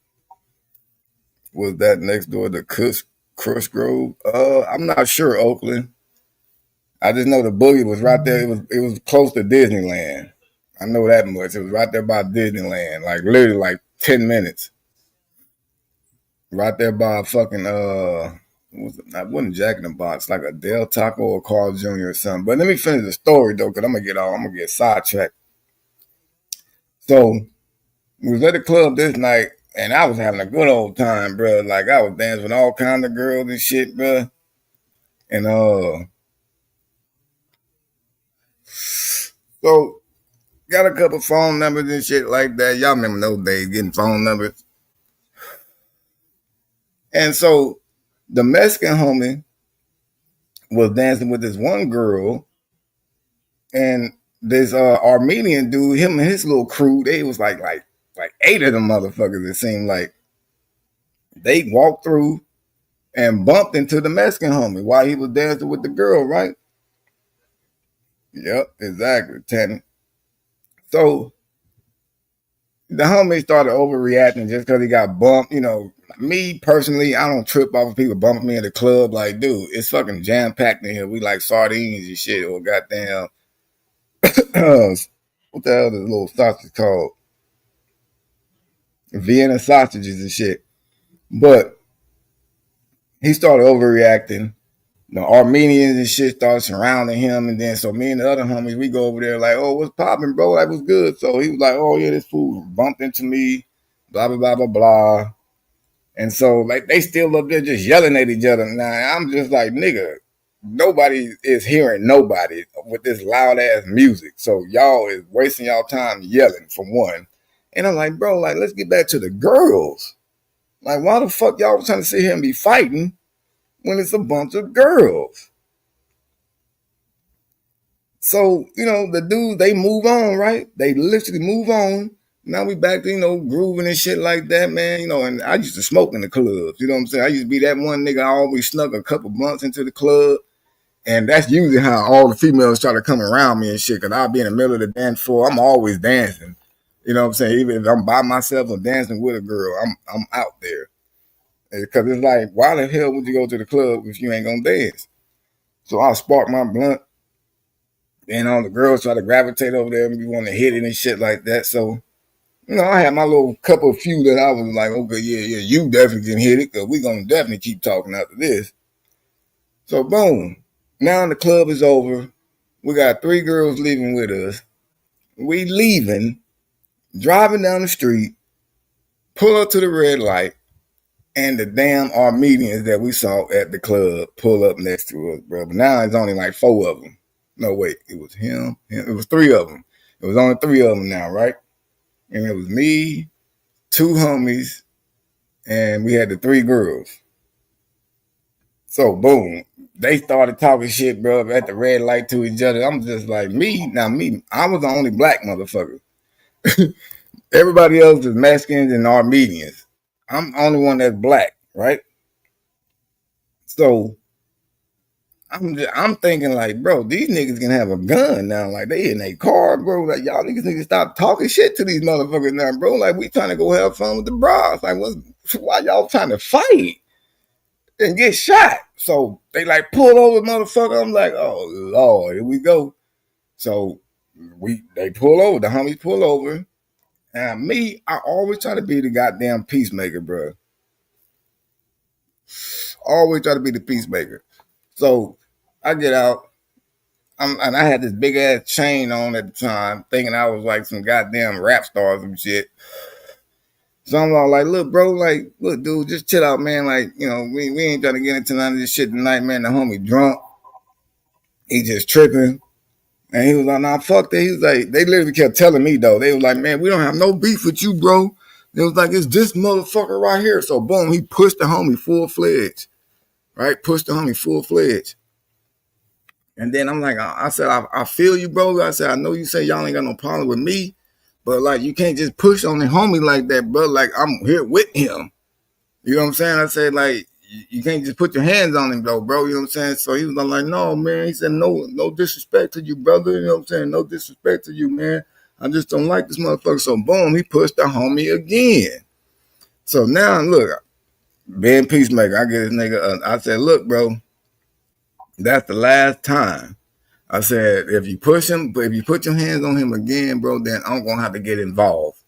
Was that next door to Crush Grove? I'm not sure, Oakland. I just know the Boogie was right there. It was close to Disneyland. I know that much. It was right there by Disneyland, like literally like 10 minutes. Right there by fucking wasn't Jack in the Box, like a Del Taco or Carl Jr. or something. But let me finish the story though, because I'm gonna get sidetracked. So we was at the club this night, and I was having a good old time, bro. Like I was dancing with all kinds of girls and shit, bro. And so got a couple phone numbers and shit like that. Y'all remember those days getting phone numbers. And so the Mexican homie was dancing with this one girl, and this Armenian dude, him and his little crew, they was like 8 of them motherfuckers. It seemed like they walked through and bumped into the Mexican homie while he was dancing with the girl, right? Yep, exactly, Tanny. So the homie started overreacting just because he got bumped. You know, me personally, I don't trip off of people bumping me in the club. Like, dude, it's fucking jam packed in here. We like sardines and shit, or goddamn, what the hell is this little sausage called? Vienna sausages and shit. But he started overreacting. The Armenians and shit started surrounding him, and then so me and the other homies, we go over there like, oh, what's popping, bro? Like, what's good? So he was like, oh yeah, this fool bumped into me, blah blah blah blah blah. And so like they still up there just yelling at each other. Now I'm just like, nigga, nobody is hearing nobody with this loud ass music. So y'all is wasting y'all time yelling for one. And I'm like, bro, like let's get back to the girls. Like, why the fuck y'all trying to sit here and be fighting when it's a bunch of girls? So, you know, the dudes, they move on, right? They literally move on. Now we back to, grooving and shit like that, man. And I used to smoke in the clubs. You know what I'm saying? I used to be that one nigga. I always snuck a couple months into the club. And that's usually how all the females try to come around me and shit. Cause I'll be in the middle of the dance floor. I'm always dancing. You know what I'm saying? Even if I'm by myself or dancing with a girl, I'm out there. Cause it's like, why the hell would you go to the club if you ain't gonna dance? So I'll spark my blunt. And all the girls try to gravitate over there and be wanting to hit it and shit like that. So, I had my little couple of few that I was like, okay, yeah, you definitely can hit it because we're going to definitely keep talking after this. So, boom. Now the club is over. We got 3 girls leaving with us. We leaving, driving down the street, pull up to the red light, and the damn Armenians that we saw at the club pull up next to us, bro. But now it's only like 4 of them. No, wait, it was him. It was 3 of them. It was only 3 of them now, right? And it was me, 2 homies, and we had the 3 girls. So, boom. They started talking shit, bro, at the red light to each other. I'm just like, I was the only black motherfucker. Everybody else is Mexicans and Armenians. I'm the only one that's black, right? So, I'm thinking like, bro, these niggas can have a gun now. Like, they in their car, bro. Like, y'all niggas need to stop talking shit to these motherfuckers now, bro. Like, we trying to go have fun with the bras. Like, why y'all trying to fight and get shot? So they like pull over, motherfucker. I'm like, oh Lord, here we go. So they pull over. The homies pull over. And I always try to be the goddamn peacemaker, bro. Always try to be the peacemaker. So I get out, and I had this big ass chain on at the time, thinking I was like some goddamn rap star or some shit. So I'm all like, look, bro, like, look, dude, just chill out, man. Like, we ain't trying to get into none of this shit tonight, man. The homie drunk. He just tripping. And he was like, nah, fuck that. He was like, they literally kept telling me, though. They was like, man, we don't have no beef with you, bro. It was like, it's this motherfucker right here. So, boom, he pushed the homie full-fledged. Right? Pushed the homie full-fledged. And then I'm like, I said, I feel you, bro. I said, I know you say y'all ain't got no problem with me, but like, you can't just push on the homie like that, bro. Like, I'm here with him. You know what I'm saying? I said, like, you can't just put your hands on him, though, bro. You know what I'm saying? So he was like, no, man. He said, no disrespect to you, brother. You know what I'm saying? No disrespect to you, man. I just don't like this motherfucker. So, boom, he pushed the homie again. So now, look, being peacemaker, I get this nigga. I said, look, bro, that's the last time. I said, if you push him, but if you put your hands on him again, bro, then I'm going to have to get involved.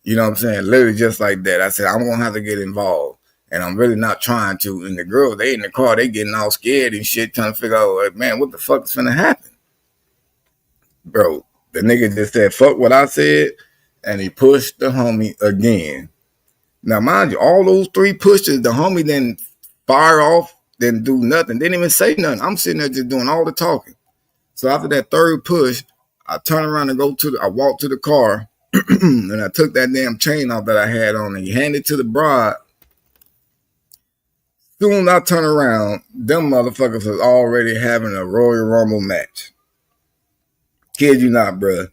You know what I'm saying? Literally just like that. I said, I'm going to have to get involved. And I'm really not trying to. And the girls, they in the car, they getting all scared and shit, trying to figure out, like, man, what the fuck is finna happen? Bro, the nigga just said, fuck what I said, and he pushed the homie again. Now, mind you, all those 3 pushes, the homie didn't fire off, didn't do nothing, didn't even say nothing. I'm sitting there just doing all the talking. So after that 3rd push, I turn around and I walked to the car, and I took that damn chain off that I had on, and he handed it to the bride. Soon as I turn around, them motherfuckers was already having a Royal Rumble match. Kid you not, bruh.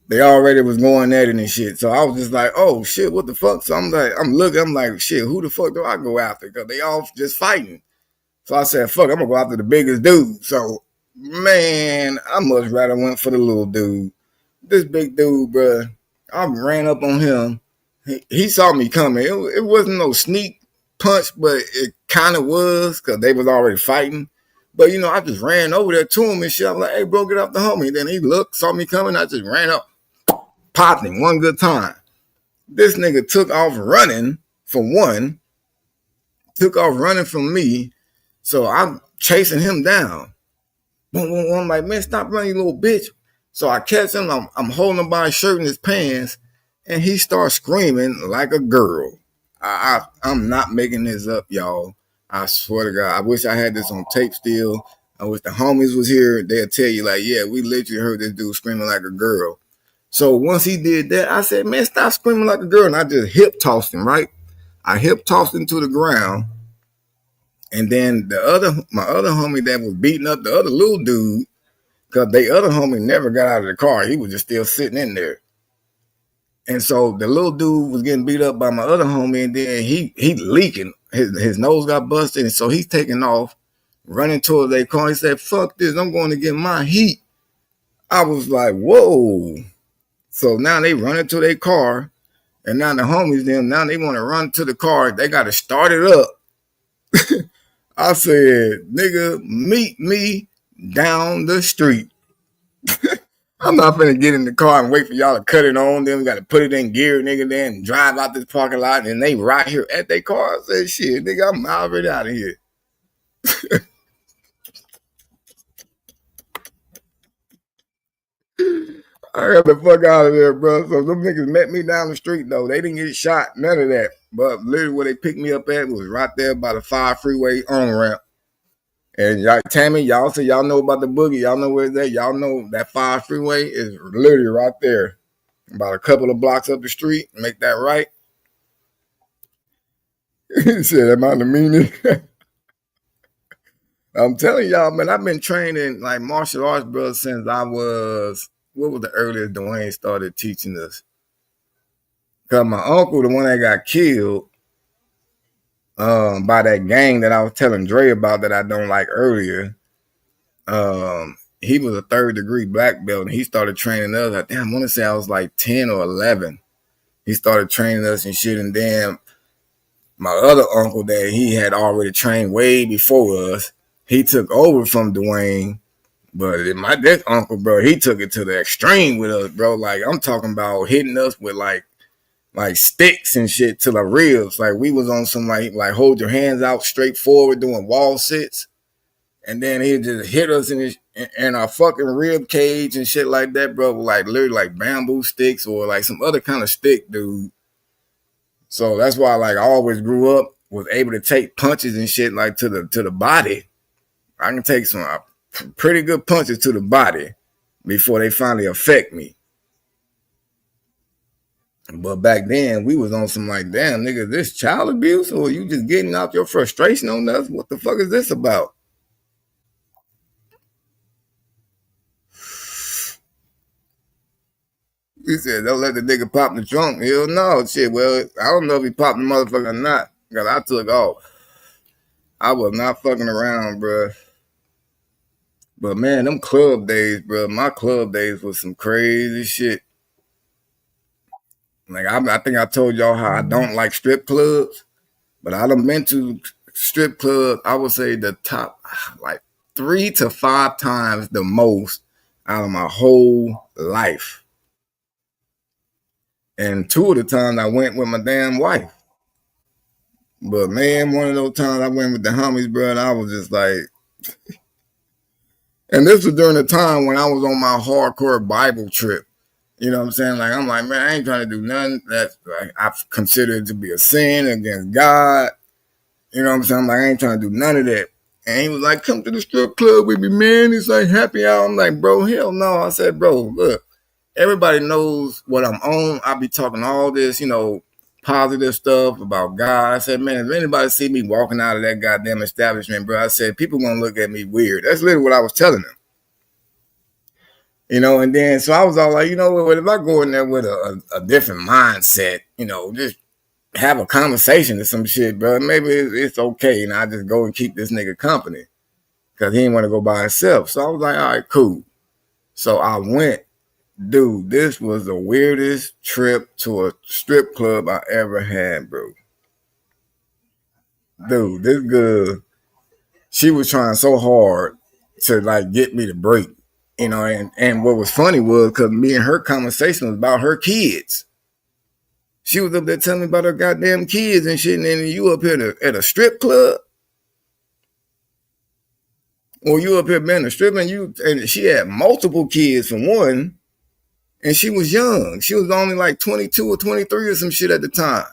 They already was going at it and shit. So I was just like, oh shit, what the fuck? So I'm like, shit, who the fuck do I go after? Because they all just fighting. So I said, fuck, I'm gonna go after the biggest dude. So, man, I much rather went for the little dude. This big dude, bruh, I ran up on him. He saw me coming. It wasn't no sneak punch, but it kind of was because they was already fighting. But, I just ran over there to him and shit. I was like, hey, bro, get off the homie. Then he looked, saw me coming. I just ran up, popped him one good time. This nigga took off running from me. So I'm chasing him down. I'm like, man, stop running, you little bitch. So I catch him. I'm holding him by his shirt and his pants, and he starts screaming like a girl. I'm not making this up, y'all. I swear to God. I wish I had this on tape still. I wish the homies was here. They'll tell you, like, yeah, we literally heard this dude screaming like a girl. So once he did that, I said, man, stop screaming like a girl. And I just hip tossed him, right? I hip tossed him to the ground. And then my other homie that was beating up the other little dude, because the other homie never got out of the car. He was just still sitting in there. And so the little dude was getting beat up by my other homie, and then he leaking. His nose got busted, and so he's taking off, running towards their car. He said, "Fuck this, I'm going to get my heat." I was like, whoa. So now they run into their car, and now the homies, now they want to run to the car. They got to start it up. I said, nigga, meet me down the street. I'm not finna get in the car and wait for y'all to cut it on. Then we got to put it in gear, nigga, then drive out this parking lot, and they right here at their car. I said, shit, nigga, I'm already out of here. I got the fuck out of there, bro. So them niggas met me down the street, though. They didn't get shot, none of that. But literally where they picked me up at was right there by the 5 freeway on-ramp. And y'all, Tammy, y'all say y'all know about the boogie. Y'all know where it's at. Y'all know that 5 freeway is literally right there. About a couple of blocks up the street. Make that right. He said, am I the meanest? I'm telling y'all, man, I've been training like martial arts, bro, since I was, what was the earliest Dwayne started teaching us? Because my uncle, the one that got killed by that gang that I was telling Dre about that I don't like earlier, he was a 3rd degree black belt, and he started training us. I want to say I was like 10 or 11. He started training us and shit, and then my other uncle that he had already trained way before us, he took over from Dwayne. But this uncle, bro, he took it to the extreme with us, bro. Like, I'm talking about hitting us with like sticks and shit to the ribs. Like, we was on some like hold your hands out straight forward doing wall sits. And then he just hit us in our fucking rib cage and shit like that, bro. Like literally like bamboo sticks or like some other kind of stick, dude. So that's why like I always grew up, was able to take punches and shit like to the body. I can take some pretty good punches to the body before they finally affect me. But back then, we was on some like, damn, nigga, this child abuse, or you just getting out your frustration on us? What the fuck is this about? He said, don't let the nigga pop the trunk. Hell no, shit. Well, I don't know if he popped the motherfucker or not, because I took off. I was not fucking around, bro. But man, them club days, bro, my club days was some crazy shit. Like, I think I told y'all how I don't like strip clubs, but I done been to strip clubs, I would say the top, like 3 to 5 times the most out of my whole life. And 2 of the times I went with my damn wife. But man, one of those times I went with the homies, bro, and I was just like, and this was during the time when I was on my hardcore Bible trip. You know what I'm saying? Like, I'm like, man, I ain't trying to do nothing that like I've considered to be a sin against God. You know what I'm saying? I'm like, I ain't trying to do none of that. And he was like, come to the strip club with me, man. It's like happy hour. I'm like, bro, hell no. I said, bro, look, everybody knows what I'm on. I be talking all this, you know, positive stuff about God. I said, man, if anybody see me walking out of that goddamn establishment, bro, I said, people gonna look at me weird. That's literally what I was telling them. You know, and then, so I was all like, you know what, if I go in there with a different mindset, you know, just have a conversation or some shit, bro, maybe it's okay, and I just go and keep this nigga company, because he didn't want to go by himself. So I was like, all right, cool. So I went. Dude, this was the weirdest trip to a strip club I ever had, bro. Dude, this girl, she was trying so hard to, like, get me to break. You know, and what was funny was because me and her conversation was about her kids. She was up there telling me about her goddamn kids and shit, and then you up here at a strip club? Or you up here being a stripper, and she had multiple kids for one, and she was young. She was only like 22 or 23 or some shit at the time.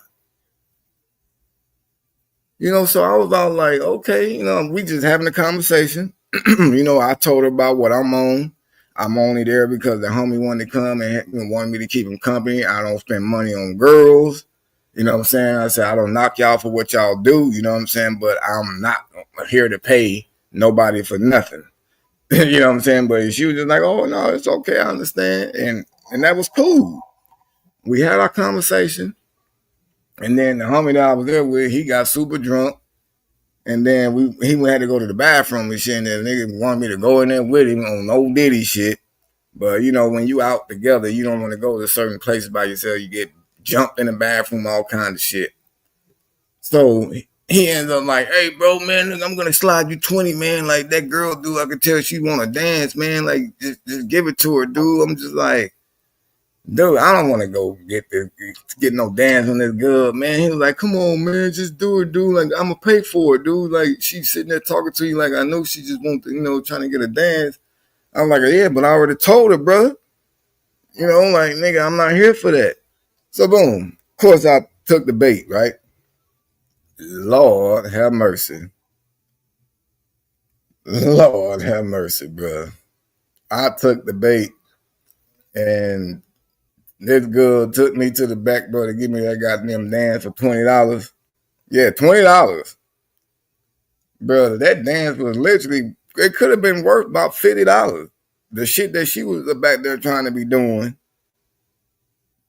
You know, so I was all like, okay, you know, we just having a conversation. You know, I told her about what I'm on. I'm only there because the homie wanted to come and wanted me to keep him company. I don't spend money on girls. You know what I'm saying? I said, I don't knock y'all for what y'all do. You know what I'm saying? But I'm not here to pay nobody for nothing. You know what I'm saying? But she was just like, oh, no, it's okay. I understand. And that was cool. We had our conversation. And then the homie that I was there with, he got super drunk. And then he had to go to the bathroom and shit. And the nigga wanted me to go in there with him on no Diddy shit. But, you know, when you out together, you don't want to go to certain places by yourself. You get jumped in the bathroom, all kind of shit. So he ends up like, hey, bro, man, I'm going to slide you 20, man. Like that girl, dude, I could tell she want to dance, man. Like, just give it to her, dude. I'm just like, dude, I don't want to go get no dance on this girl, man. He was like, come on, man, just do it, dude. Like, I'm going to pay for it, dude. Like, she's sitting there talking to you like, I know she just wants to, you know, trying to get a dance. I'm like, yeah, but I already told her, brother. You know, like, nigga, I'm not here for that. So, boom. Of course, I took the bait, right? Lord have mercy. Lord have mercy, bro. I took the bait, and this girl took me to the back, bro, to give me that goddamn dance for $20. Yeah, $20. Bro, that dance was literally, it could have been worth about $50. The shit that she was back there trying to be doing.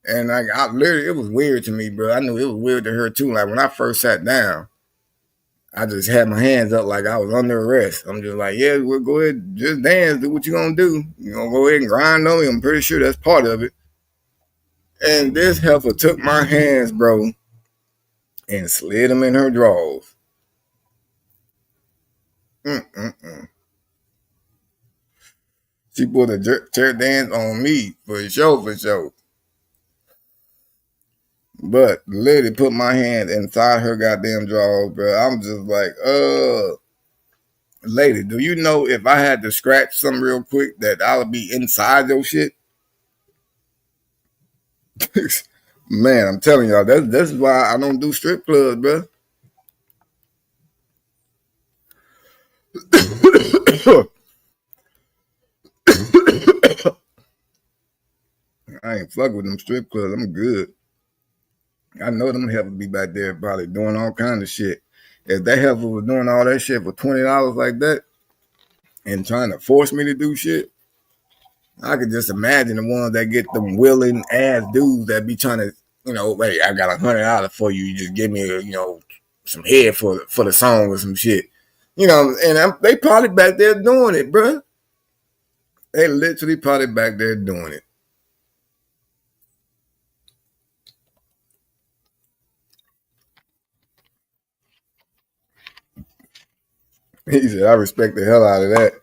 And I literally, it was weird to me, bro. I knew it was weird to her too. Like when I first sat down, I just had my hands up like I was under arrest. I'm just like, yeah, we'll go ahead, just dance, do what you gonna do. You know, go ahead and grind on me. I'm pretty sure that's part of it. And this heifer took my hands, bro, and slid them in her drawers. She put a chair dance on me for sure. But the lady put my hand inside her goddamn drawers, bro. I'm just like, lady, do you know if I had to scratch something real quick that I would be inside your shit? Man, I'm telling y'all, this is why I don't do strip clubs, bro. I ain't fuck with them strip clubs. I'm good. I know them heifers be back there probably doing all kind of shit. If that heifer was doing all that shit for $20 like that and trying to force me to do shit, I could just imagine the ones that get them willing ass dudes that be trying to, you know, hey, I got $100 for you. You just give me, you know, some head for the song or some shit. You know, and they probably back there doing it, bro. They literally probably back there doing it. He said, I respect the hell out of that.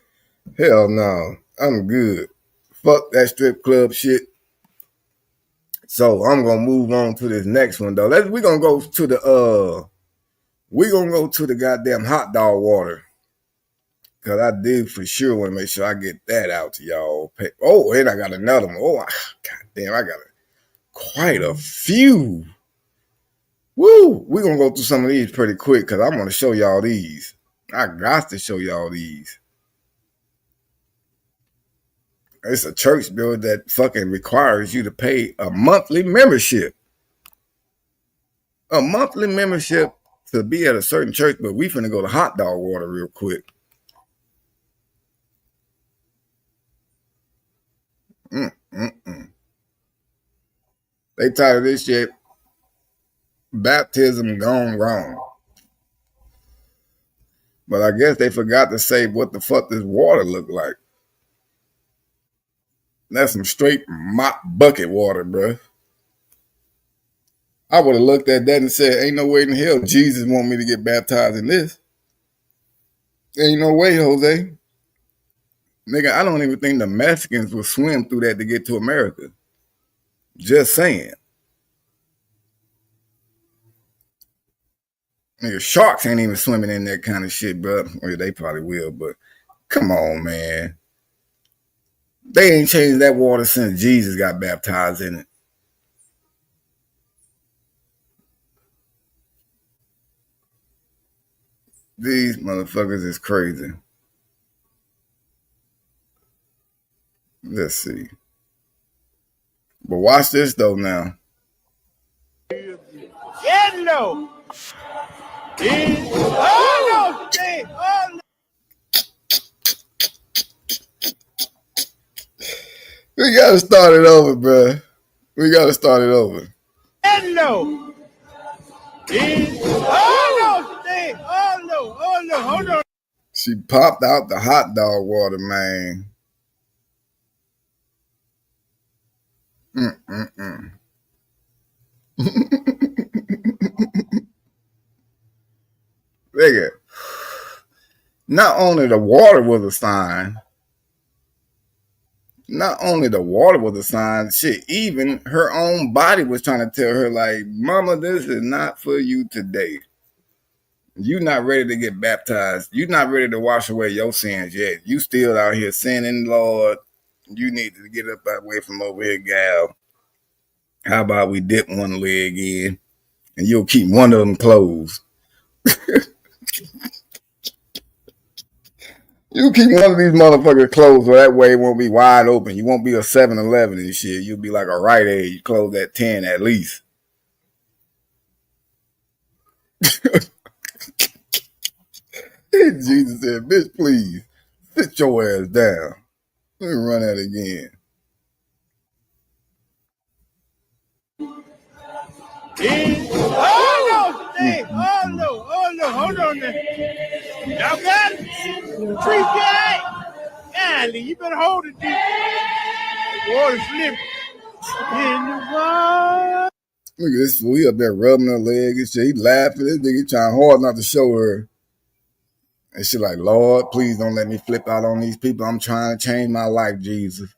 Hell no, I'm good. Fuck that strip club shit. So I'm gonna move on to this next one though. We're gonna go to the goddamn hot dog water. Cause I did for sure want to make sure I get that out to y'all. Oh, and I got another one. Oh, goddamn, I got quite a few. Woo! We're gonna go through some of these pretty quick because I'm gonna show y'all these. I got to show y'all these. It's a church bill that fucking requires you to pay a monthly membership. A monthly membership to be at a certain church, but we finna go to hot dog water real quick. They titled this shit, Baptism Gone Wrong. But I guess they forgot to say what the fuck this water look like. That's some straight mop bucket water, bro. I would have looked at that and said, ain't no way in hell Jesus want me to get baptized in this. Ain't no way, Jose. Nigga, I don't even think the Mexicans will swim through that to get to America. Just saying. Nigga, sharks ain't even swimming in that kind of shit, bro. Well, they probably will, but come on, man. They ain't changed that water since Jesus got baptized in it. These motherfuckers is crazy. Let's see. But watch this though now. Hello. Oh, no, shit. Oh, no. We gotta start it over, bro. We gotta start it over. Hello. Oh no, stay. Oh no, hold on. She popped out the hot dog water, man. Nigga, not only the water was a sign, shit, even her own body was trying to tell her, like, mama, this is not for you today. You're not ready to get baptized. You're not ready to wash away your sins yet. You still out here sinning, Lord. You need to get up that way from over here, gal. How about we dip one leg in and you'll keep one of them closed? You keep one of these motherfuckers closed so that way it won't be wide open. You won't be a 7-Eleven and shit. You'll be like a Rite Aid. You close at 10 at least. Jesus said, bitch, please, sit your ass down. Let me run that again. Oh no, stay. Oh no, hold on there. Y'all got it? Treat guy. Golly, you better hold it, dude. Water slip in the water. Look at this fool. He up there rubbing her leg and shit. He laughing. This nigga trying hard not to show her. And she like, Lord, please don't let me flip out on these people. I'm trying to change my life, Jesus.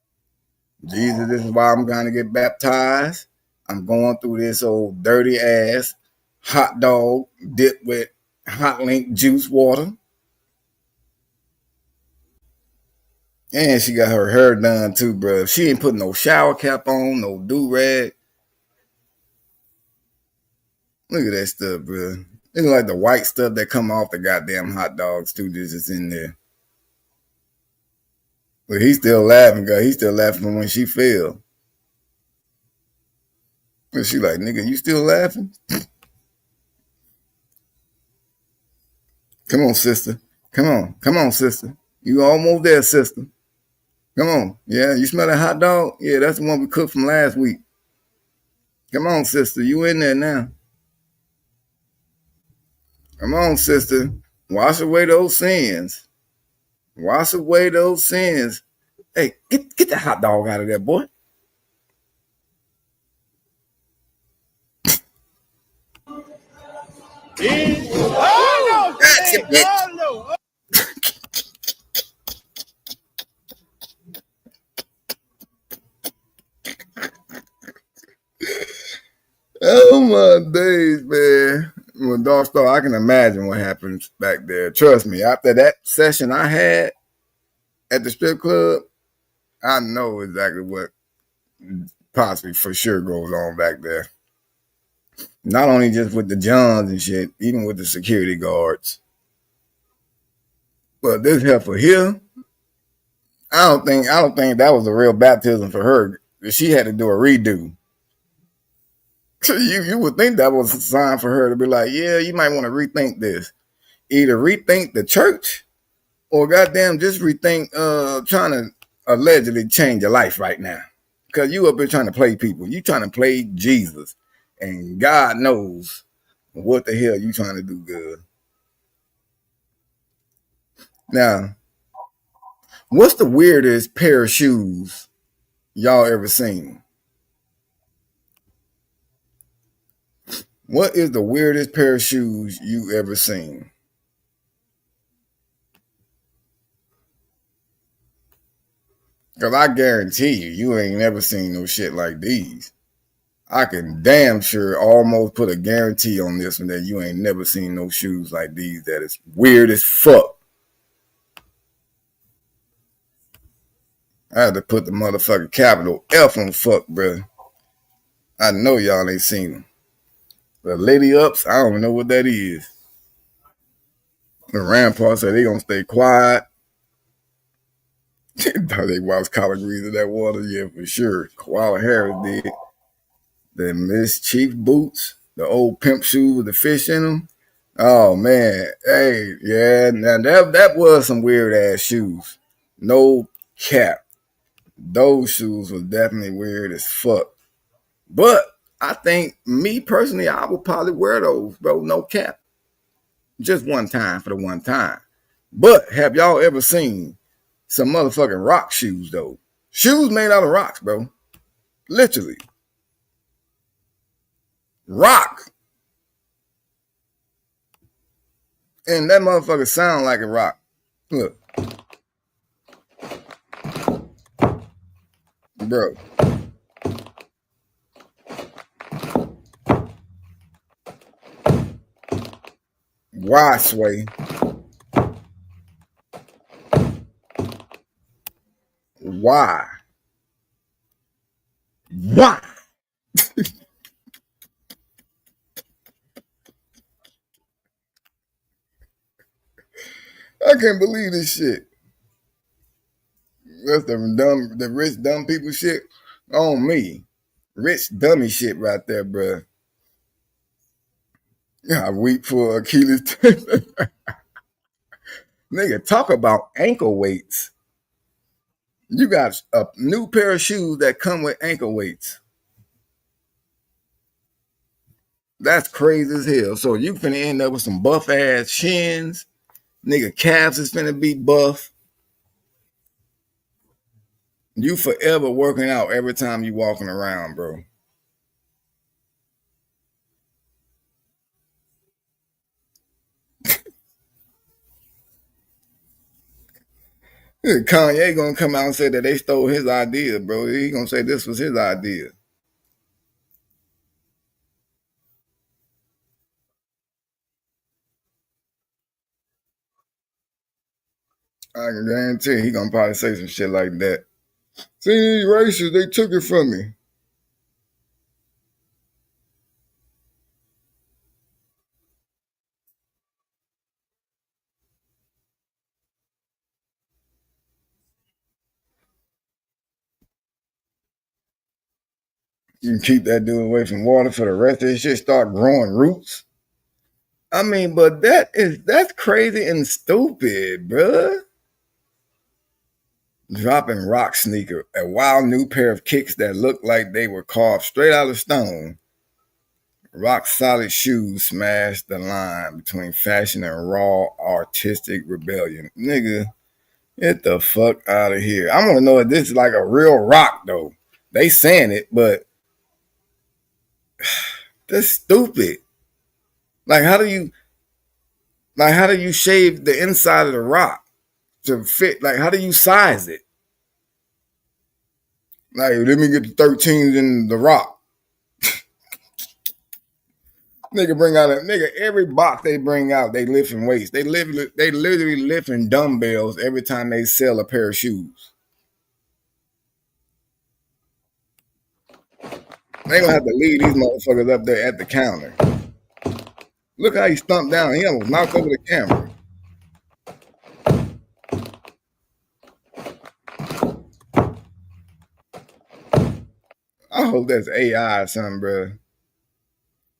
Jesus, this is why I'm going to get baptized. I'm going through this old dirty ass hot dog dipped with hot link juice water. And she got her hair done too, bro. She ain't putting no shower cap on, no do-rag. Look at that stuff, bro. It's like the white stuff that come off the goddamn hot dogs too, just in there. But he's still laughing, guys. He's still laughing when she fell. And she like, nigga, you still laughing? Come on, sister. Come on, sister. You almost there, sister. Come on. Yeah, you smell that hot dog? Yeah, that's the one we cooked from last week. Come on, sister. You in there now. Come on, sister. Wash away those sins. Wash away those sins. Hey, get the hot dog out of there, boy. Oh no, That's it, bitch. Oh no. Oh my days, man. When dogs start, I can imagine what happens back there. Trust me, after that session I had at the strip club, I know exactly what possibly for sure goes on back there. Not only just with the Johns and shit, even with the security guards. But this heifer here, I don't think that was a real baptism for her. She had to do a redo. You would think that was a sign for her to be like, yeah, you might want to rethink this. Either rethink the church or goddamn just rethink trying to allegedly change your life right now. Because you up here trying to play people. You trying to play Jesus. And God knows what the hell you trying to do good. Now, what's the weirdest pair of shoes y'all ever seen? What is the weirdest pair of shoes you ever seen? Because I guarantee you ain't never seen no shit like these. I can damn sure almost put a guarantee on this one that you ain't never seen no shoes like these that is weird as fuck. I had to put the motherfucking capital F on fuck, bro. I know y'all ain't seen them. The lady ups, I don't know what that is. The Rampart said they gonna stay quiet. They was collard greens in that water, yeah, for sure. Koala Harris did. The Miss Chief boots, the old pimp shoes with the fish in them. Oh man, hey, yeah, now that was some weird ass shoes. No cap. Those shoes were definitely weird as fuck. But I think me personally, I would probably wear those, bro. No cap. Just one time for the one time. But have y'all ever seen some motherfucking rock shoes though? Shoes made out of rocks, bro. Literally. Rock. And that motherfucker sound like a rock. Look. Bro. Why, Sway? Why? Why? I can't believe this shit. That's the rich dumb people shit on me. Rich dummy shit right there, bro. I weep for Achilles. Nigga, talk about ankle weights. You got a new pair of shoes that come with ankle weights. That's crazy as hell. So you finna end up with some buff ass shins. Nigga, calves is finna be buff. You forever working out every time you walking around, bro. Kanye gonna come out and say that they stole his idea, bro. He gonna say this was his idea. I can guarantee he gonna probably say some shit like that. See these racists, they took it from me. You can keep that dude away from water for the rest of his shit, start growing roots. I mean, but that's crazy and stupid, bruh. Dropping rock sneaker, a wild new pair of kicks that look like they were carved straight out of stone. Rock solid shoes smashed the line between fashion and raw artistic rebellion. Nigga, get the fuck out of here. I want to know if this is like a real rock though. They saying it, but that's stupid. Like how do you shave the inside of the rock to fit? Like how do you size it? Like let me get the 13s in the rock. Nigga bring out every box they bring out, they lifting weights. They literally lifting dumbbells every time they sell a pair of shoes. They gonna have to leave these motherfuckers up there at the counter. Look how he stumped down. He almost knocked over the camera. I hope that's AI or something, bro.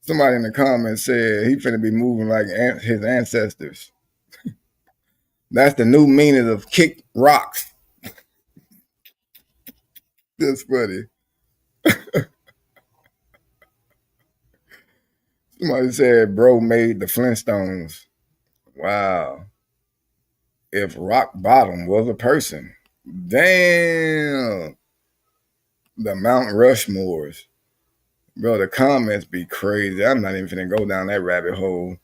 Somebody in the comments said he finna be moving like his ancestors. That's the new meaning of kick rocks. That's funny. Somebody said bro made the Flintstones. Wow. If rock bottom was a person. Damn. The Mount Rushmores. Bro, the comments be crazy. I'm not even finna go down that rabbit hole.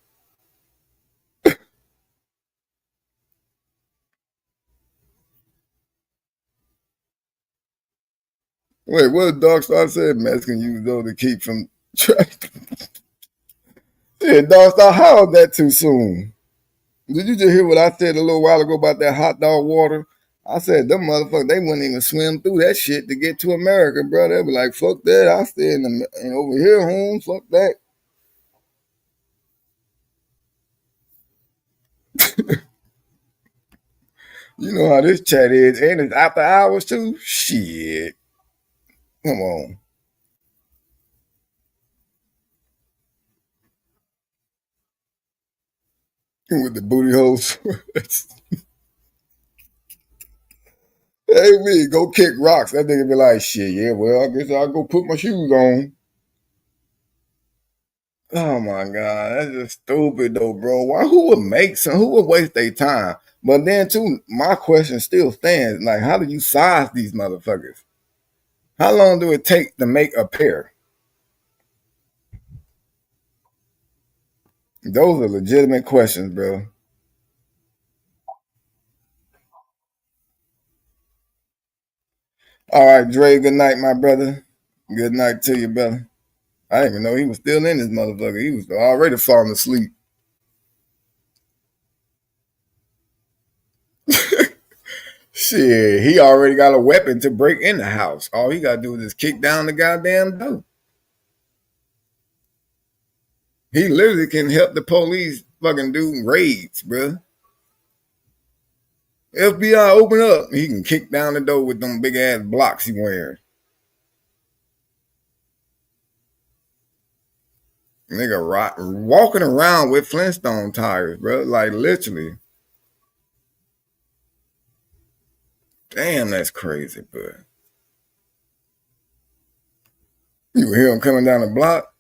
Wait, what did Darkstar said? Mexican use those to keep from track. Yeah, Darkstar, how is that too soon? Did you just hear what I said a little while ago about that hot dog water? I said, them motherfuckers, they wouldn't even swim through that shit to get to America, bro. They be like, fuck that. I stay over here home. Fuck that. You know how this chat is. And it's after hours, too? Shit. Come on. With the booty holes. Hey, me, go kick rocks. That nigga be like, shit, yeah, well, I guess I'll go put my shoes on. Oh my god, that's just stupid though, bro. Who would make some? Who would waste their time? But then too, my question still stands. Like, how do you size these motherfuckers? How long do it take to make a pair? Those are legitimate questions, bro. All right, Dre. Good night, my brother. Good night to you, brother. I didn't even know he was still in this motherfucker. He was already falling asleep. Shit, he already got a weapon to break in the house. All he gotta do is just kick down the goddamn door. He literally can help the police fucking do raids, bro. FBI, open up. He can kick down the door with them big ass blocks he wearing. Nigga walking around with Flintstone tires, bro. Like literally. Damn, that's crazy, bro. You hear him coming down the block?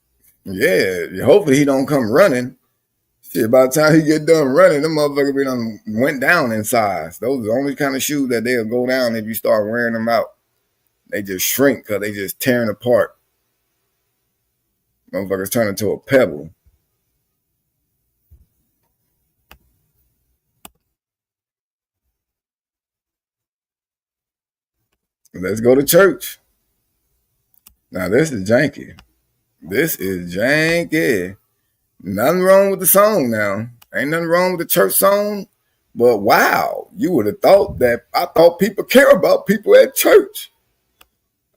Yeah. Hopefully he don't come running. Shit, by the time he get done running, them motherfuckers be done went down in size. Those are the only kind of shoes that they'll go down if you start wearing them out. They just shrink because they just tearing apart. Motherfuckers turn into a pebble. Let's go to church. Now this is janky. This is janky. Nothing wrong with the song now. Ain't nothing wrong with the church song. But wow, you would have thought that I thought people care about people at church.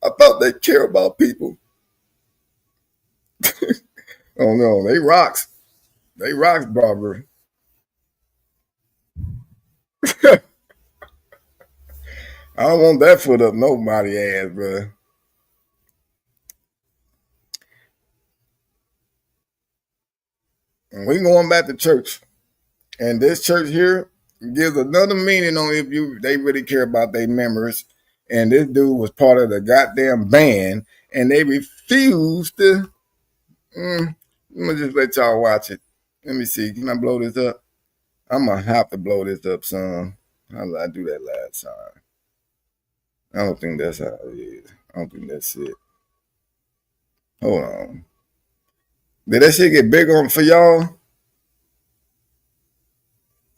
I thought they care about people. Oh no, they rocks. They rocks, Barbara. I don't want that foot up nobody ass, bro. And we going back to church. And this church here gives another meaning on if they really care about their members. And this dude was part of the goddamn band, and they refused to. Let me just let y'all watch it. Let me see. Can I blow this up? I'm gonna have to blow this up some. How did I do that last time? I don't think that's how it is. I don't think that's it. Hold on. Did that shit get big on for y'all?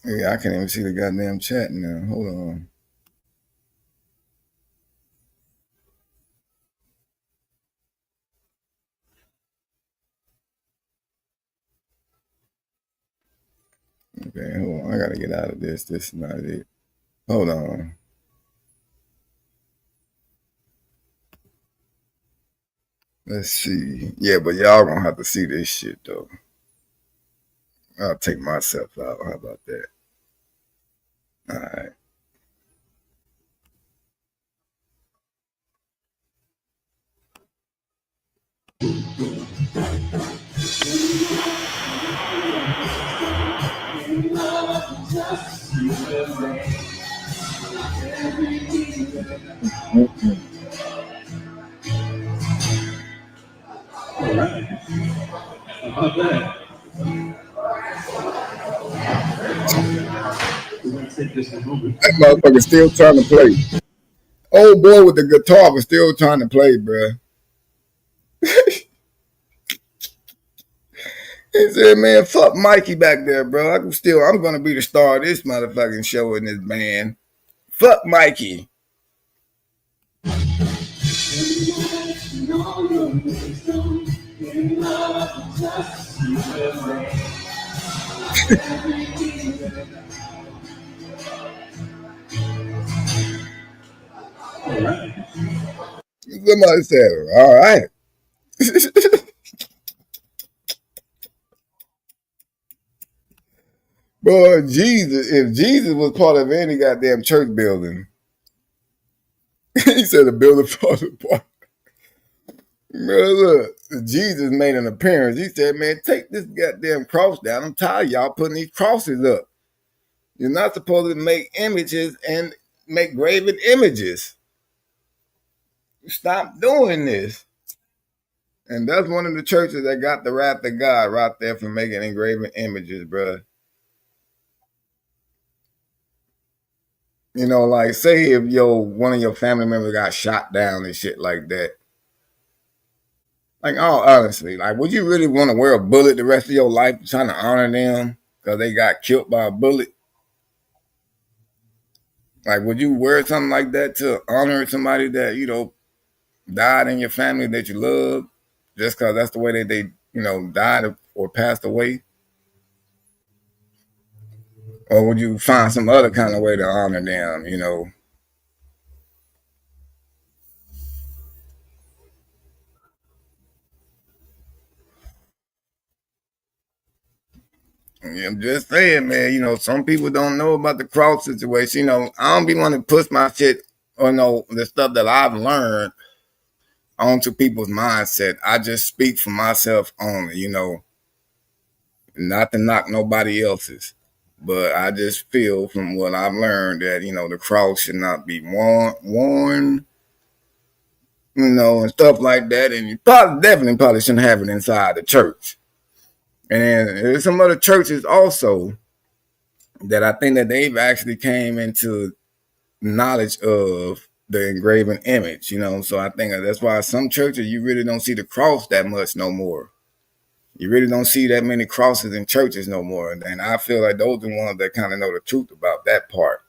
Yeah, I can't even see the goddamn chat now. Hold on. Okay, hold on. I gotta get out of this. This is not it. Hold on. Let's see. Yeah, but y'all gonna have to see this shit though. I'll take myself out. How about that? All right. That motherfucker still trying to play. Old boy with the guitar was still trying to play, bruh. He said, man, fuck Mikey back there, bro. I'm gonna be the star of this motherfucking show in this band. Fuck Mikey. Somebody said, all right. Boy, if Jesus was part of any goddamn church building, he said the building falls apart. Man, look, Jesus made an appearance. He said, man, take this goddamn cross down. I'm tired of y'all putting these crosses up. You're not supposed to make images and make graven images. Stop doing this. And that's one of the churches that got the wrath of God right there for making engraven images, bro. You know, like say if one of your family members got shot down and shit like that. Like, all honestly, like, would you really want to wear a bullet the rest of your life trying to honor them because they got killed by a bullet? Like, would you wear something like that to honor somebody that, died in your family that you love just because that's the way that they, died or passed away? Or would you find some other kind of way to honor them, I'm just saying, man, some people don't know about the cross situation. I don't be wanting to push my shit or the stuff that I've learned onto people's mindset. I just speak for myself only, not to knock nobody else's. But I just feel from what I've learned that, the cross should not be worn, and stuff like that. And you definitely shouldn't have it inside the church. And there's some other churches also that I think that they've actually came into knowledge of the engraven image, So I think that's why some churches you really don't see the cross that much no more. You really don't see that many crosses in churches no more. And I feel like those are the ones that kind of know the truth about that part.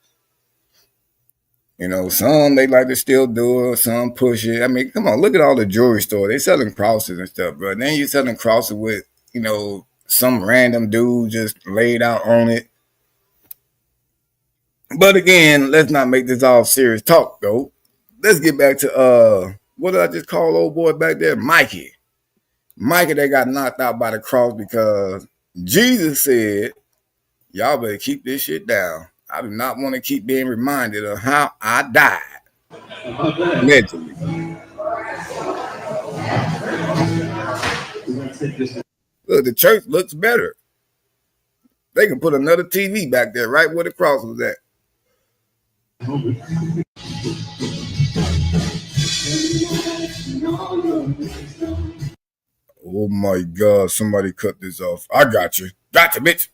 Some they like to still do it, some push it. I mean, come on, look at all the jewelry stores. They selling crosses and stuff, bro. Then you selling crosses with, some random dude just laid out on it. But again, let's not make this all serious talk, though. Let's get back to what did I just call old boy back there? Mikey. Mikey that got knocked out by the cross because Jesus said, y'all better keep this shit down. I do not want to keep being reminded of how I died. Mentally. Look, the church looks better. They can put another TV back there right where the cross was at. Oh my God, somebody cut this off. I got you. Gotcha, bitch.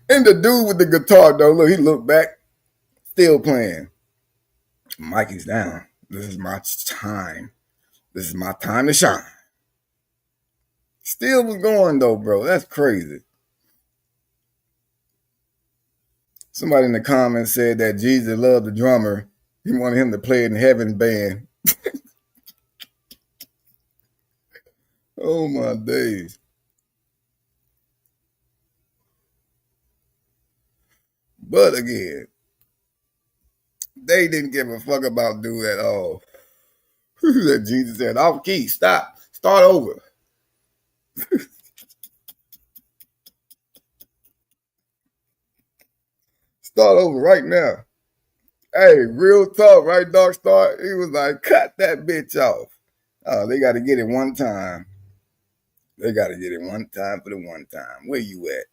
And the dude with the guitar, though, look, he looked back, still playing. Mikey's down. This is my time. This is my time to shine. Still was going, though, bro. That's crazy. Somebody in the comments said that Jesus loved the drummer. He wanted him to play in Heaven's band. Oh, my days. But again, they didn't give a fuck about dude at all. That Jesus said, off key, stop, start over. Start over right now. Hey, real talk, right, Dark Star? He was like, cut that bitch off. Oh, they got to get it one time. They got to get it one time for the one time. Where you at?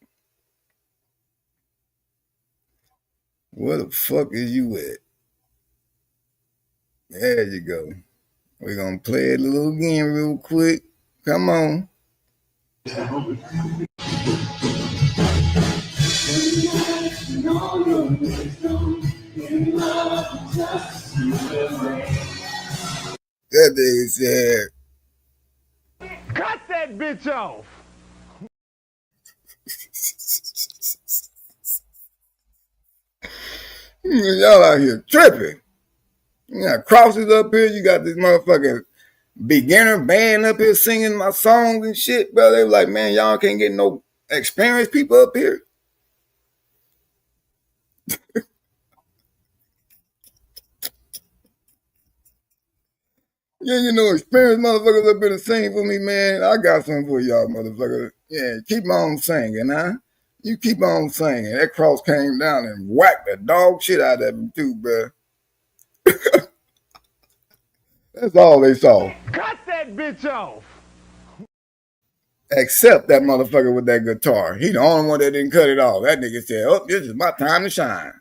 Where the fuck is you at? There you go. We're going to play it a little again real quick. Come on. That nigga said, Cut that bitch off. y'all out here tripping. You got crosses up here. You got this motherfucking beginner band up here singing my songs and shit, bro. They were like, man, y'all can't get no experienced people up here. Yeah, experienced motherfuckers up here to sing for me, man. I got something for y'all, motherfuckers. Yeah, keep on singing, huh? You keep on singing. That cross came down and whacked the dog shit out of him, too, bro. That's all they saw. Cut that bitch off. Except that motherfucker with that guitar. He the only one that didn't cut it off. That nigga said, oh, this is my time to shine.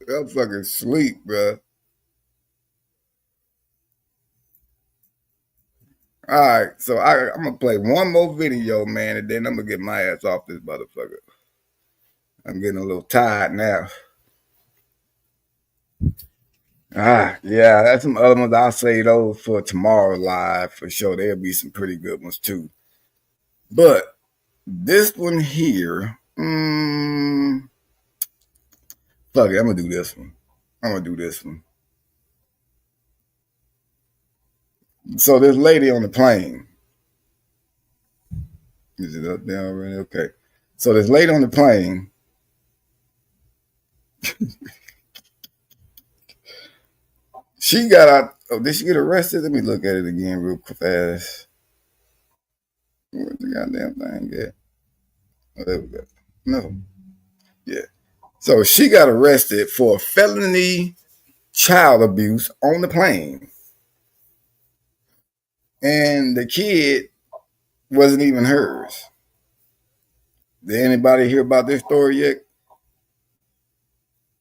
I'm fucking sleep, bro. All right, so I'm gonna play one more video, man, and then I'm gonna get my ass off this motherfucker. I'm getting a little tired now. Yeah, that's some other ones. I'll say those for tomorrow live for sure. There'll be some pretty good ones too. But this one here, fuck it, I'm gonna do this one. So this lady on the plane. Is it up there already? Okay. So this lady on the plane. She got out. Oh, did she get arrested? Let me look at it again real fast. Where's the goddamn thing at? Oh, there we go. No. Yeah. So she got arrested for felony child abuse on the plane. And the kid wasn't even hers. Did anybody hear about this story yet?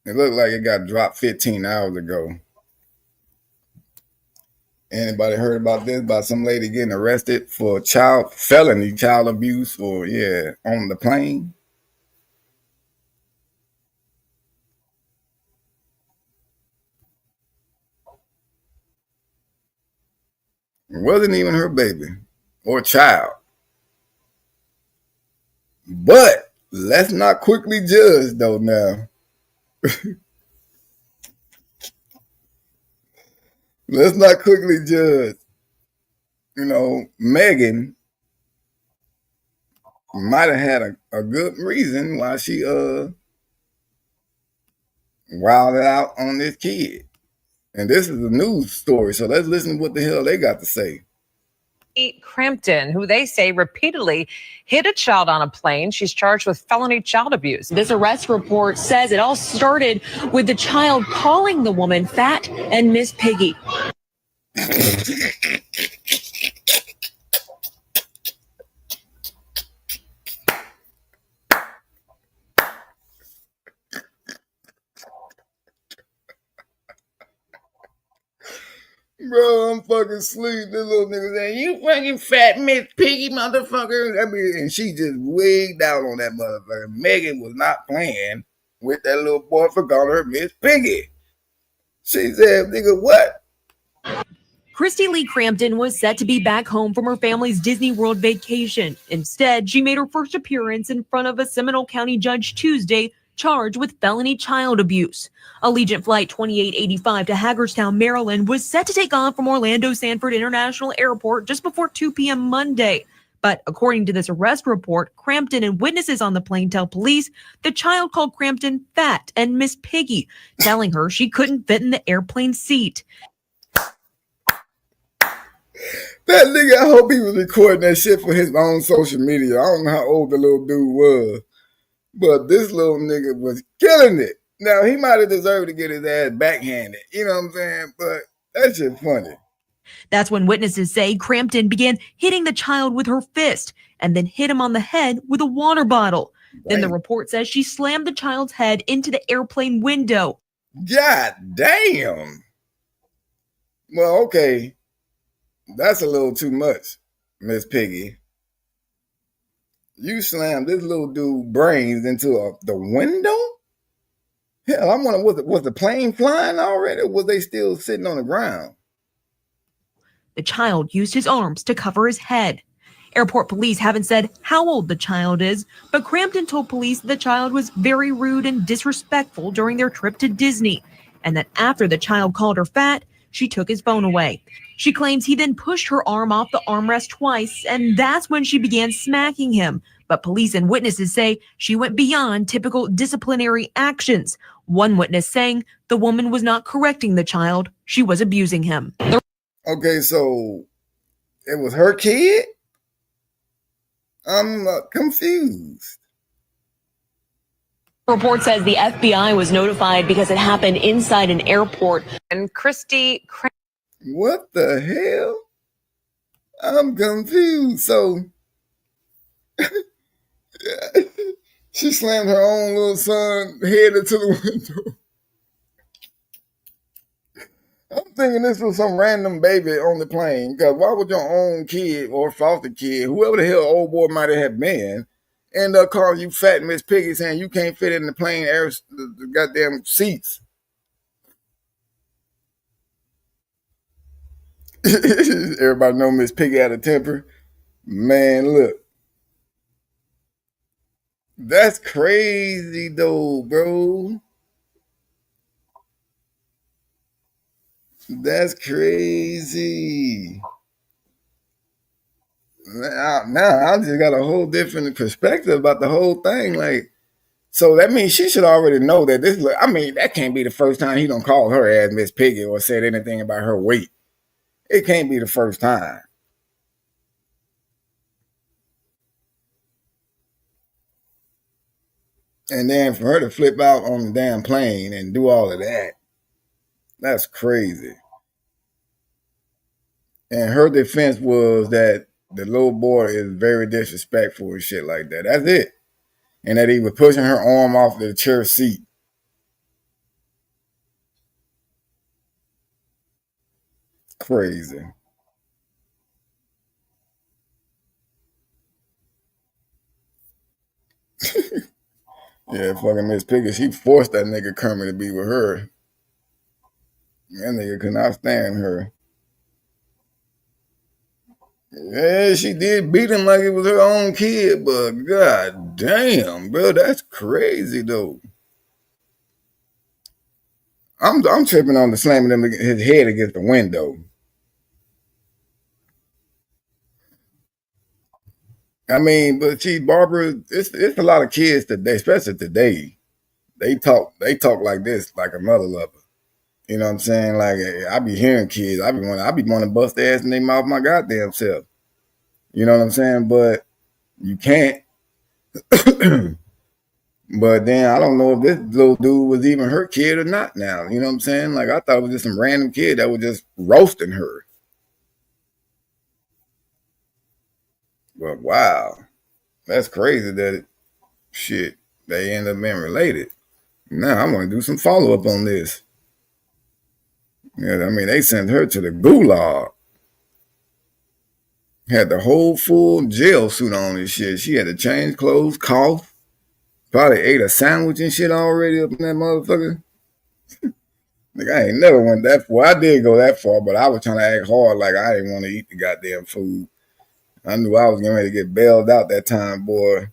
It looked like it got dropped 15 hours ago. Anybody heard about this? About some lady getting arrested for felony child abuse or on the plane? It wasn't even her baby or child. But let's not quickly judge though now. Let's not quickly judge. You know, Megan might have had a good reason why she wilded out on this kid. And this is a news story, so let's listen to what the hell they got to say. Crampton, who they say repeatedly hit a child on a plane. She's charged with felony child abuse. This arrest report says it all started with the child calling the woman fat and Miss Piggy. Bro, I'm fucking sleep. This little nigga saying, "You fucking fat Miss Piggy motherfucker." I mean, and she just wigged out on that motherfucker. Megan was not playing with that little boy for calling her Miss Piggy. She said, "Nigga, what?" Christy Lee Crampton was set to be back home from her family's Disney World vacation. Instead, she made her first appearance in front of a Seminole County judge Tuesday, charged with felony child abuse. Allegiant Flight 2885 to Hagerstown, Maryland was set to take off from Orlando Sanford International Airport just before 2 p.m. Monday. But according to this arrest report, Crampton and witnesses on the plane tell police the child called Crampton fat and Miss Piggy, telling her she couldn't fit in the airplane seat. That nigga, I hope he was recording that shit for his own social media. I don't know how old the little dude was, but this little nigga was killing it. Now, he might have deserved to get his ass backhanded, you know what I'm saying? But that shit funny. That's when witnesses say Crampton began hitting the child with her fist and then hit him on the head with a water bottle. Then the report says she slammed the child's head into the airplane window. God damn. Well, okay. That's a little too much, Miss Piggy. You slammed this little dude's brains into the window? Hell, I wonder, was the plane flying already, or was they still sitting on the ground? The child used his arms to cover his head. Airport police haven't said how old the child is, but Crampton told police the child was very rude and disrespectful during their trip to Disney, and that after the child called her fat, she took his phone away. She claims he then pushed her arm off the armrest twice, and that's when she began smacking him. But police and witnesses say she went beyond typical disciplinary actions. One witness saying the woman was not correcting the child, she was abusing him. Okay, so it was her kid? I'm confused. The report says the FBI was notified because it happened inside an airport. And Christy What the hell? I'm confused. So she slammed her own little son head into the window. thinking this was some random baby on the plane. Because why would your own kid or foster kid, whoever the hell old boy might have been, end up calling you fat Miss Piggy saying you can't fit in the plane air, the goddamn seats? Everybody know Miss Piggy had a temper. Man, look. That's crazy though, bro. That's crazy. Now I just got a whole different perspective about the whole thing. Like, so that means she should already know that this. I mean, that can't be the first time he don't call her ass Miss Piggy or said anything about her weight. It can't be the first time. And then for her to flip out on the damn plane and do all of that, that's crazy. And her defense was that the little boy is very disrespectful and shit like that. That's it. And that he was pushing her arm off the chair seat. Crazy. Yeah, fucking Miss Piggy, she forced that nigga Kermit to be with her. That nigga could not stand her. Yeah, she did beat him like it was her own kid, but god damn, bro, that's crazy though. I'm tripping on the slamming him his head against the window. I mean, but see, Barbara, it's a lot of kids today, especially today. They talk like this, like a mother lover. You know what I'm saying? Like I be hearing kids, I be wanting to bust their ass in their mouth my goddamn self. You know what I'm saying? But you can't. But then I don't know if this little dude was even her kid or not now. You know what I'm saying? Like I thought it was just some random kid that was just roasting her. But wow. That's crazy that they end up being related. Now I want to do some follow-up on this. Yeah, I mean, they sent her to the gulag. Had the whole full jail suit on and shit. She had to change clothes, cough. Probably ate a sandwich and shit already up in that motherfucker. Like, I ain't never went that far. I did go that far, but I was trying to act hard like I didn't want to eat the goddamn food. I knew I was getting ready to get bailed out that time, boy.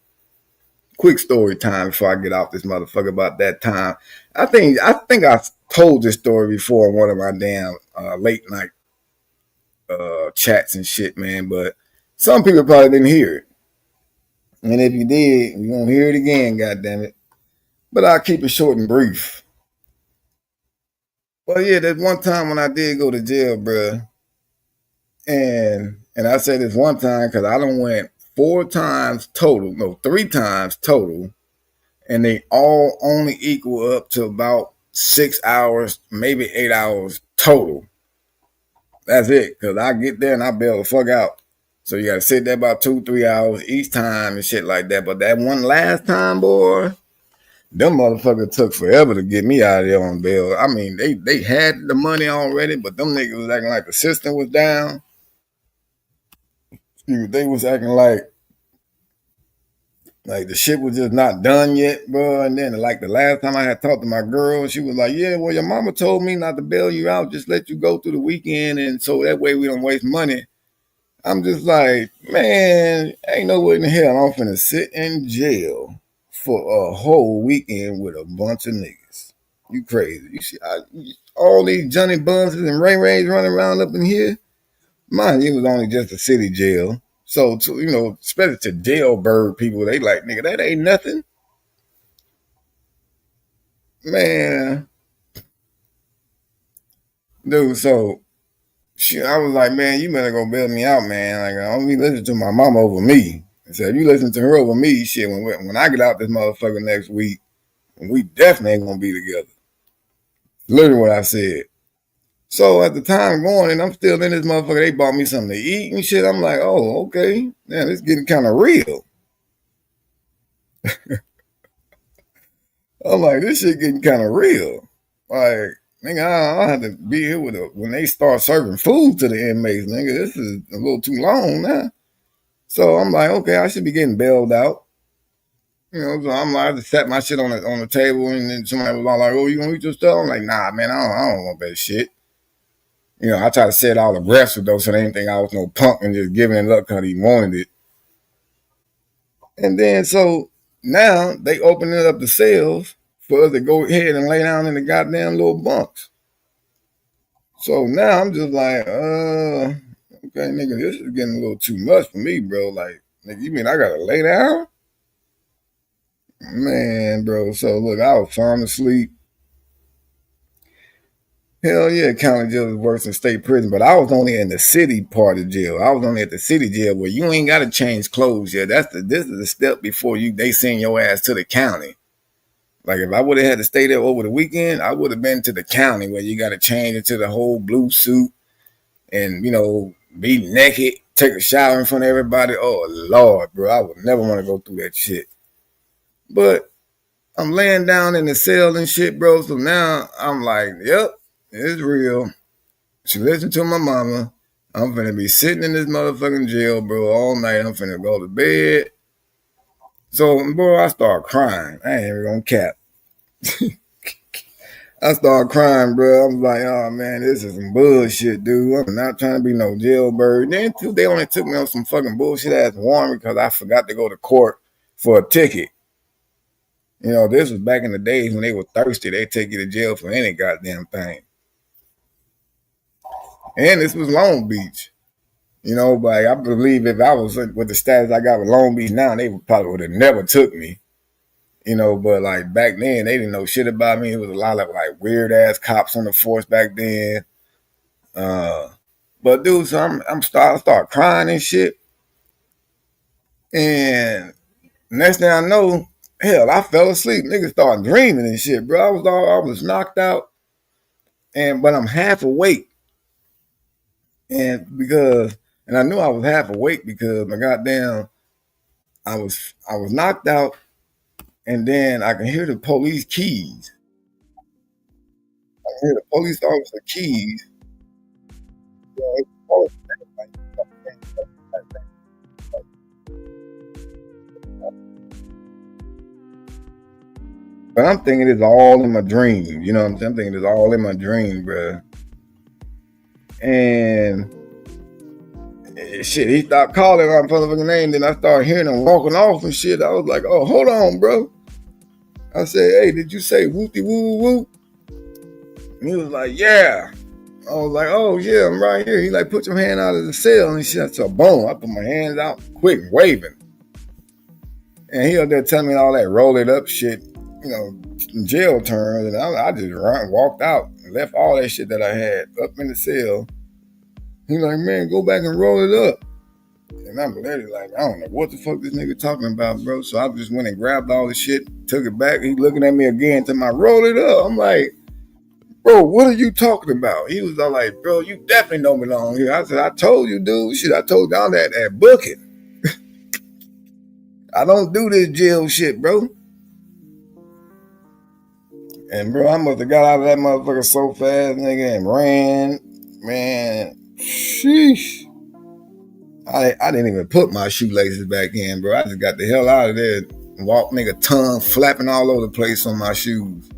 Quick story time before I get off this motherfucker about that time. I think I told this story before in one of my damn late night chats and shit, man. But some people probably didn't hear it. And if you did, you won't hear it again, goddammit. But I'll keep it short and brief. Well, yeah, there's one time when I did go to jail, bruh. And I say this one time because I done went 3 times total. And they all only equal up to about 6 hours, maybe 8 hours total. That's it. Because I get there and I bail the fuck out. So you got to sit there about 2-3 hours each time and shit like that. But that one last time, boy, them motherfuckers took forever to get me out of there on bail. I mean, they had the money already, but them niggas was acting like the system was down. They was acting like the shit was just not done yet, bro. And then like the last time I had talked to my girl, she was like, yeah, well, your mama told me not to bail you out, just let you go through the weekend. And so that way we don't waste money. I'm just like, man, ain't no way in the hell I'm finna sit in jail for a whole weekend with a bunch of niggas. You crazy. You see all these Johnny Bunses and Ray Rays running around up in here? Mind you, it was only just a city jail. So, especially to jailbird people, they like, nigga, that ain't nothing. Man. Dude, so I was like, man, you better go bail me out, man. Like, I don't be listening to my mama over me. I said, if you listen to her over me, shit, when I get out this motherfucker next week, we definitely ain't gonna be together. Literally what I said. So at the time going, and I'm still in this motherfucker, they bought me something to eat and shit. I'm like, oh, okay. Man, it's getting kind of real. I'm like, this shit getting kind of real. Like, Nigga, I don't have to be here with when they start serving food to the inmates, nigga. This is a little too long now. So I'm like, okay, I should be getting bailed out. You know, so I'm like, I just set my shit on the table, and then somebody was all like, "Oh, you gonna eat your stuff?" I'm like, "Nah, man, I don't want that shit." You know, I try to say it all aggressive though, so they didn't think I was no punk and just giving it up because he wanted it. And then so now they opening up the cells for us to go ahead and lay down in the goddamn little bunks. So now I'm just like, okay, nigga, this is getting a little too much for me, bro. Like, nigga, you mean I gotta lay down? Man, bro. So look, I was falling asleep. Hell yeah, county jail is worse than state prison, but I was only in the city part of jail. I was only at the city jail where you ain't gotta change clothes yet. This is the step before they send your ass to the county. Like if I would have had to stay there over the weekend, I would have been to the county where you gotta change into the whole blue suit and, you know, be naked, take a shower in front of everybody. Oh Lord, bro, I would never want to go through that shit. But I'm laying down in the cell and shit, bro. So now I'm like, yep, it's real. She listened to my mama. I'm finna be sitting in this motherfucking jail, bro, all night. I'm finna go to bed. So, bro, I start crying. I ain't even gonna cap. I started crying, bro. I was like, oh, man, this is some bullshit, dude. I'm not trying to be no jailbird. Then, too, they only took me on some fucking bullshit-ass warrant because I forgot to go to court for a ticket. You know, this was back in the days when they were thirsty. They'd take you to jail for any goddamn thing. And this was Long Beach. You know, but I believe if I was with the status I got with Long Beach now, they probably would have never took me. You know, but like back then, they didn't know shit about me. It was a lot of like weird ass cops on the force back then. But dude, so I start crying and shit. And next thing I know, hell, I fell asleep. Niggas started dreaming and shit, bro. I was knocked out, but I'm half awake. And I knew I was half awake because my goddamn, I was knocked out. And then I can hear the police keys. I can hear the police officer keys. But I'm thinking it's all in my dream. You know what I'm saying? I'm thinking it's all in my dream, bro. And shit, he stopped calling my motherfucking name. Then I started hearing him walking off and shit. I was like, oh, hold on, bro. I said, hey, did you say whoopty woo woo? And he was like, yeah. I was like, oh yeah, I'm right here. He like, put your hand out of the cell and shit. So boom, I put my hands out quick, waving. And he up there telling me all that roll it up shit, you know, jail terms. And I just walked out and left all that shit that I had up in the cell. He like, man, go back and roll it up. And I'm literally like, I don't know what the fuck this nigga talking about, bro. So I just went and grabbed all the shit, took it back. He looking at me again to my roll it up. I'm like, bro, what are you talking about? He was all like, bro, you definitely don't belong here. I said, I told you, dude. Shit, I told y'all that at booking. I don't do this jail shit, bro. And bro, I must have got out of that motherfucker so fast, nigga, and ran. Man, sheesh. I didn't even put my shoelaces back in, bro. I just got the hell out of there. Walked, nigga, tongue flapping all over the place on my shoes.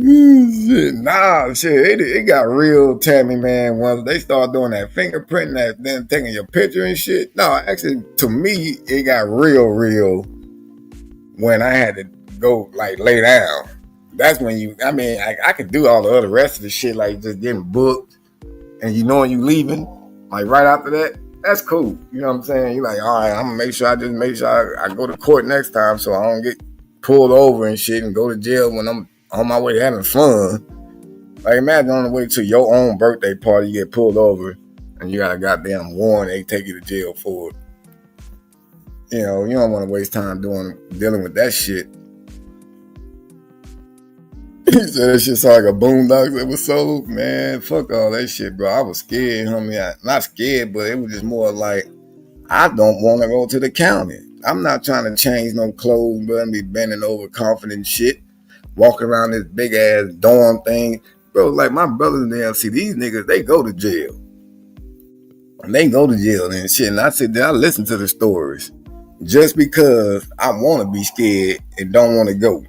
Shit, nah, shit, it got real Tammy, man. Once they start doing that fingerprinting, that then taking your picture and shit. No, actually, to me, it got real when I had to go like lay down. That's when I could do all the other rest of the shit, like just getting booked and you knowing you leaving, like right after that. That's cool. You know what I'm saying? You're like, all right, I'm gonna make sure I go to court next time so I don't get pulled over and shit and go to jail when I'm on my way having fun. Like imagine on the way to your own birthday party, you get pulled over and you got a goddamn warrant, they take you to jail for it. You know, you don't want to waste time dealing with that shit. He said that shit sounded like a Boondocks episode. Man, fuck all that shit, bro. I was scared, homie. Not scared, but it was just more like I don't want to go to the county. I'm not trying to change no clothes, bro, and be bending over confident shit, walking around this big ass dorm thing. Bro, like my brothers in the LC, these niggas, they go to jail. And they go to jail and shit. And I sit there, I listen to the stories just because I want to be scared and don't want to go.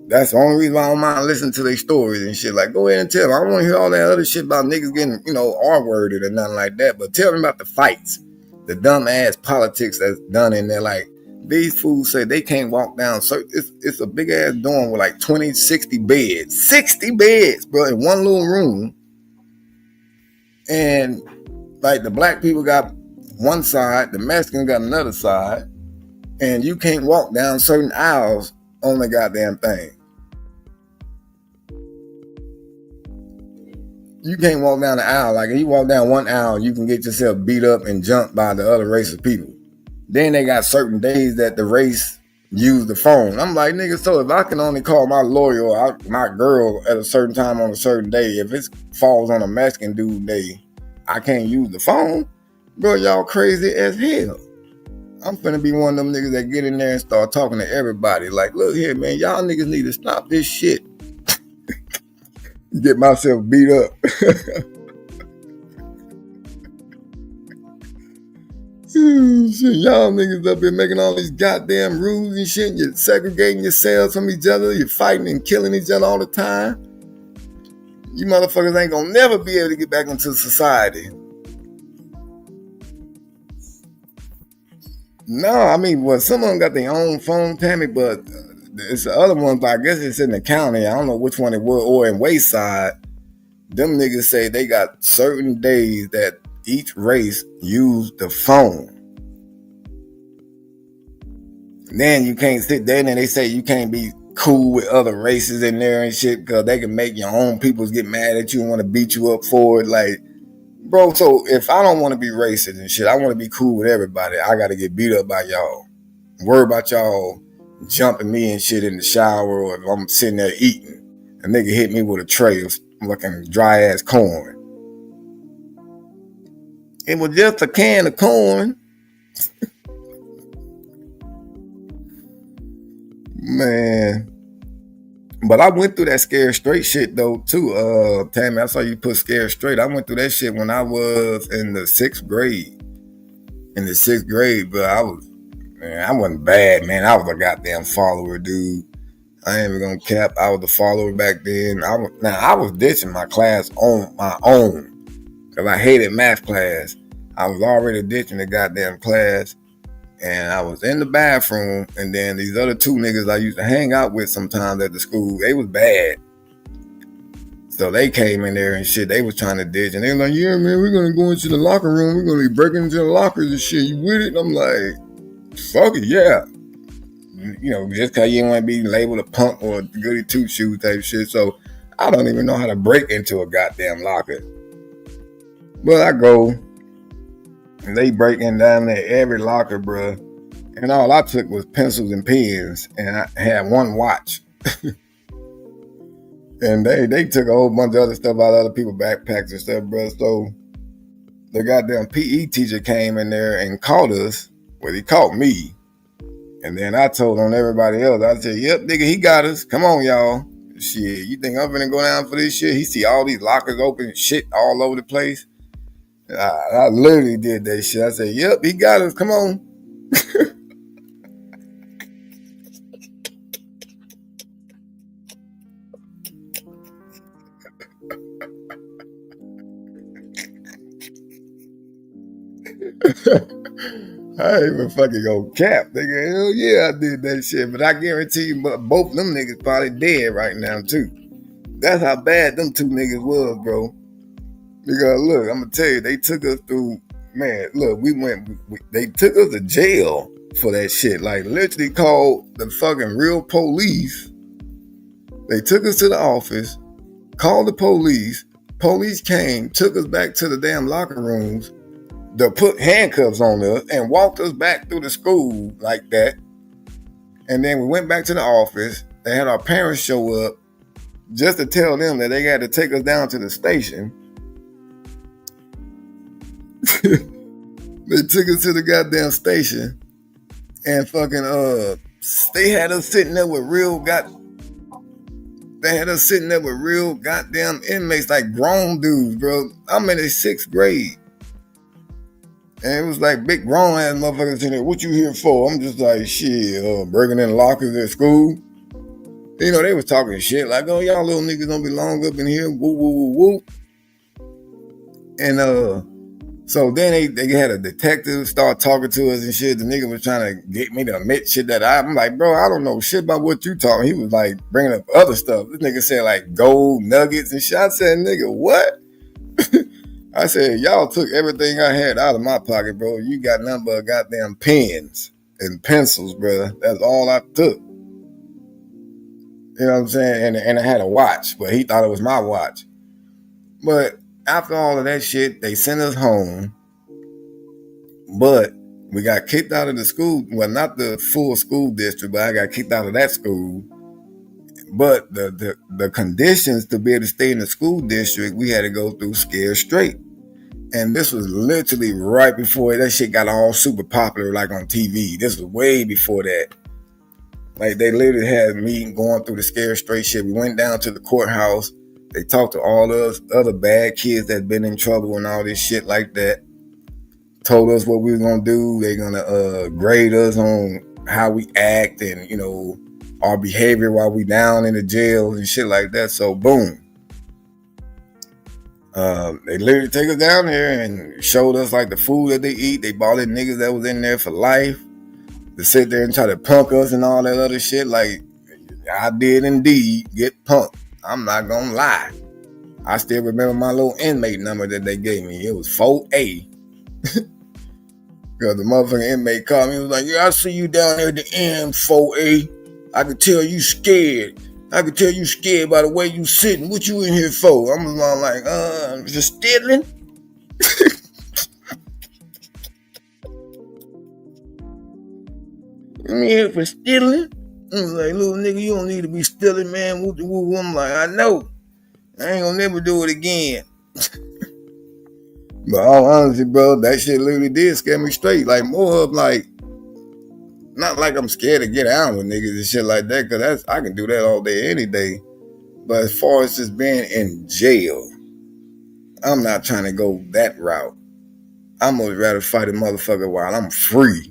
That's the only reason why I don't mind listening to their stories and shit. Like, go ahead and tell them. I don't want to hear all that other shit about niggas getting, R-worded or nothing like that. But tell me about the fights, the dumb ass politics that's done in there. Like, these fools say they can't walk down. So it's a big ass dorm with like 20, 60 beds. 60 beds, bro, in one little room. And like the black people got one side, the Mexicans got another side. And you can't walk down certain aisles on the goddamn thing. You can't walk down the aisle. Like, if you walk down one aisle, you can get yourself beat up and jumped by the other race of people. Then they got certain days that the race use the phone. I'm like, nigga, so if I can only call my lawyer or my girl at a certain time on a certain day, if it falls on a Mexican dude day, I can't use the phone? Bro, y'all crazy as hell. I'm finna be one of them niggas that get in there and start talking to everybody. Like, look here, man, y'all niggas need to stop this shit. Get myself beat up. Shit, y'all niggas up here making all these goddamn rules and shit. You're segregating yourselves from each other. You're fighting and killing each other all the time. You motherfuckers ain't gonna never be able to get back into society. No, I mean, well, some of them got their own phone, Tammy, but it's the other ones, I guess it's in the county. I don't know which one it was, or in Wayside. Them niggas say they got certain days that each race use the phone. Then you can't sit there, and they say you can't be cool with other races in there and shit because they can make your own peoples get mad at you and want to beat you up for it. Like, bro, so if I don't want to be racist and shit, I want to be cool with everybody, I got to get beat up by y'all. Worry about y'all jumping me and shit in the shower, or if I'm sitting there eating, a nigga hit me with a tray of fucking dry ass corn. It was just a can of corn. Man. But I went through that scared straight shit though too. Tammy, I saw you put scared straight. I went through that shit when I was in the 6th grade. In the 6th grade, but I wasn't bad, man. I was a goddamn follower, dude. I ain't even gonna cap. I was a follower back then. I was ditching my class on my own because I hated math class. I was already ditching the goddamn class, and I was in the bathroom, and then these other two niggas I used to hang out with sometimes at the school, they was bad. So they came in there and shit. They was trying to ditch, and they were like, "Yeah, man, we're gonna go into the locker room. We're gonna be breaking into the lockers and shit. You with it?" And I'm like, "Fuck it, yeah." Just cause you don't want to be labeled a punk or a goody two shoes type shit. So I don't even know how to break into a goddamn locker. But I go, and they breaking down there every locker, bruh. And all I took was pencils and pens, and I had one watch. And they took a whole bunch of other stuff out of other people's backpacks and stuff, bruh. So the goddamn PE teacher came in there and caught us. Well, he caught me. And then I told on everybody else, I said, "Yep, nigga, he got us. Come on, y'all. Shit, you think I'm finna go down for this shit?" He see all these lockers open and shit all over the place. I literally did that shit. I said, "Yep, he got us. Come on." I ain't even fucking go cap, nigga. Hell yeah, I did that shit. But I guarantee you, both of them niggas probably dead right now, too. That's how bad them two niggas was, bro. Because, look, I'm going to tell you, they took us through, man, look, they took us to jail for that shit. Like, literally called the fucking real police. They took us to the office, called the police. Police came, took us back to the damn locker rooms. They put handcuffs on us and walked us back through the school like that. And then we went back to the office. They had our parents show up just to tell them that they had to take us down to the station. They took us to the goddamn station and fucking they had us sitting there with real goddamn inmates, like grown dudes, bro. I'm in the 6th grade. And it was like big grown ass motherfuckers in there. What you here for? I'm just like, shit, breaking in lockers at school. You know, they was talking shit like, oh, y'all little niggas don't belong up in here. Woo, woo, woo, woo. And so then they had a detective start talking to us and shit. The nigga was trying to get me to admit shit that I'm like, bro, I don't know shit about what you talking. He was like bringing up other stuff. This nigga said like gold nuggets and shit. I said, nigga, what? I said, y'all took everything I had out of my pocket, bro. You got nothing but goddamn pens and pencils, brother. That's all I took. You know what I'm saying? And I had a watch, but he thought it was my watch. But after all of that shit, they sent us home. But we got kicked out of the school. Well, not the full school district, but I got kicked out of that school. But the conditions to be able to stay in the school district, we had to go through Scared Straight. And this was literally right before that shit got all super popular, like on TV. This was way before that. Like, they literally had me going through the Scared Straight shit. We went down to the courthouse. They talked to all those other bad kids that been in trouble and all this shit like that. Told us what we was gonna do. They're gonna grade us on how we act and, you know, our behavior while we down in the jail and shit like that. So boom. They literally take us down there and showed us like the food that they eat. They bought in niggas that was in there for life to sit there and try to punk us and all that other shit. Like, I did indeed get punked. I'm not gonna lie. I still remember my little inmate number that they gave me. It was 4A. Because the motherfucking inmate called me. He was like, yeah, I see you down there at the end, 4A. I could tell you scared. I could tell you scared by the way you sitting. What you in here for? I'm like, just stealing? I'm here for stealing? I was like, little nigga, you don't need to be stealing, man. Woo. I'm like, I know. I ain't gonna never do it again. But all honesty, bro, that shit literally did scare me straight. Like, more of like, not like I'm scared to get out with niggas and shit like that, because I can do that all day, any day. But as far as just being in jail, I'm not trying to go that route. I'm gonna rather fight a motherfucker while I'm free.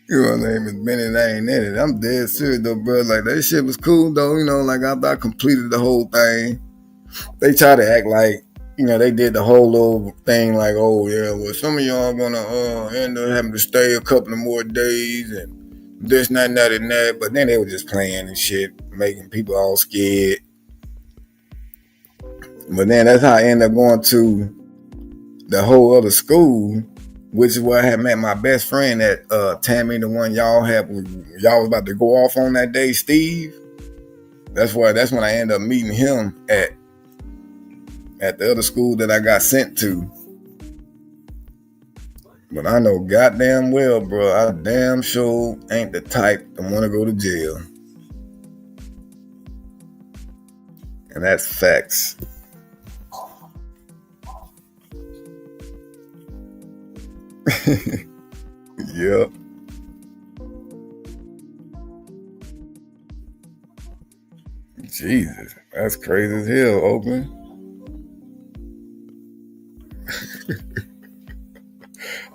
Your name is Benny and I ain't in it. I'm dead serious though, bro. Like, that shit was cool though, you know, like after I completed the whole thing, they try to act like, you know, they did the whole little thing like, oh yeah, well, some of y'all gonna end up having to stay a couple of more days and this, not that, and that. But then they were just playing and shit, making people all scared. But then that's how I ended up going to the whole other school, which is where I had met my best friend at Tammy, the one y'all was about to go off on that day, Steve. That's when I ended up meeting him at the other school that I got sent to. But I know goddamn well, bro, I damn sure ain't the type to want to go to jail. And that's facts. Yep. Jesus, that's crazy as hell, Oakland.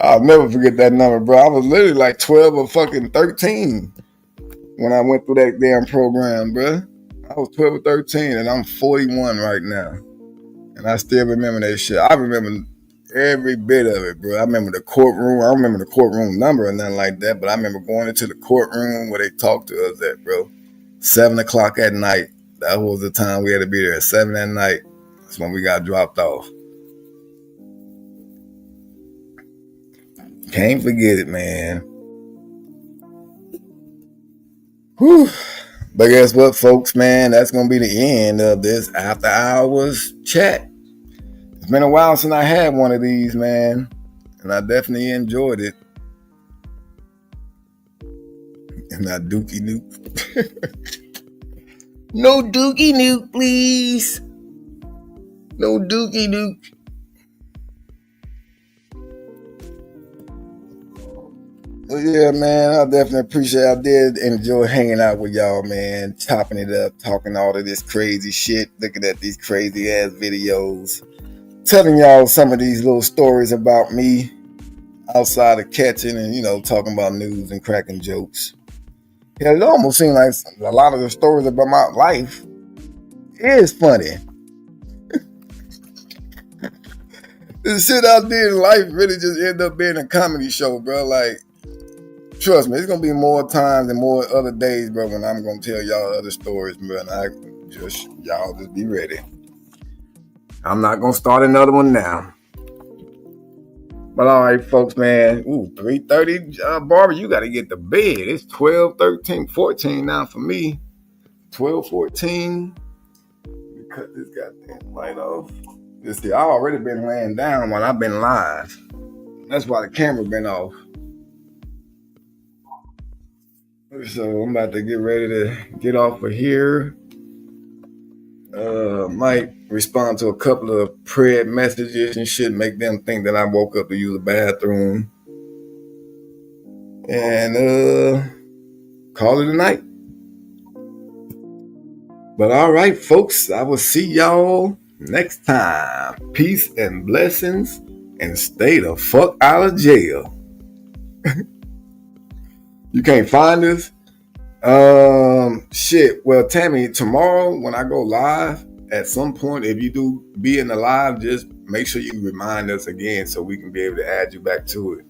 I'll never forget that number, bro. I was literally like 12 or fucking 13 when I went through that damn program, bro. I was 12 or 13 and I'm 41 right now. And I still remember that shit. I remember every bit of it, bro. I remember the courtroom. I don't remember the courtroom number or nothing like that, but I remember going into the courtroom where they talked to us at, bro. 7 o'clock at night. That was the time we had to be there at 7 at night. That's when we got dropped off. Can't forget it, man. Whew. But guess what, folks, man? That's going to be the end of this After Hours chat. It's been a while since I had one of these, man. And I definitely enjoyed it. and not Dookie Nuke. No Dookie Nuke, please. No Dookie Nuke. Well, yeah, man, I definitely appreciate it. I did enjoy hanging out with y'all, man, chopping it up, talking all of this crazy shit, looking at these crazy ass videos, telling y'all some of these little stories about me outside of catching and, you know, talking about news and cracking jokes. Yeah, it almost seems like a lot of the stories about my life is funny. This shit out there in life really just end up being a comedy show, bro. Like, trust me, it's gonna be more times and more other days, bro, when I'm gonna tell y'all other stories, bro. And y'all just be ready. I'm not gonna start another one now. But all right, folks, man. 3:30. Barbara, you got to get to bed. It's 12, 13, 14 now for me. 12, 14. Let me cut this goddamn light off. You see, I already been laying down while I've been live. That's why the camera been off. So I'm about to get ready to get off of here. Might respond to a couple of prayer messages and shit, make them think that I woke up to use the bathroom. And call it a night. But all right, folks, I will see y'all next time. Peace and blessings, and stay the fuck out of jail. You can't find us? Shit. Well, Tammy, tomorrow when I go live, at some point, if you do be in the live, just make sure you remind us again so we can be able to add you back to it.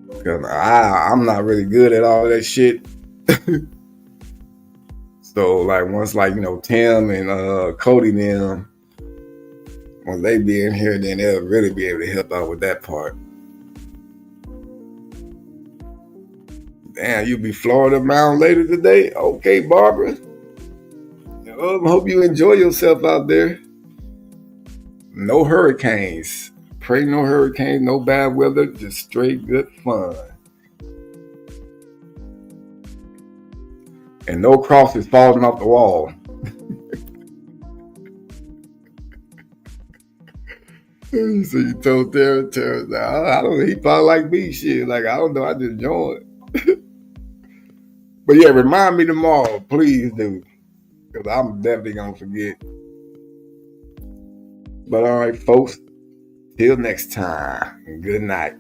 Because I'm not really good at all that shit. So, like, once, like, you know, Tim and Cody them, once they be in here, then they'll really be able to help out with that part. Damn, you be Florida bound later today? Okay, Barbara. Hope you enjoy yourself out there. No hurricanes. Pray no hurricanes, no bad weather, just straight good fun. And no crosses falling off the wall. So you told Tara, I don't know, he probably like me, shit. Like, I don't know, I just joined. But yeah, remind me tomorrow, please do. Because I'm definitely going to forget. But all right, folks, till next time, good night.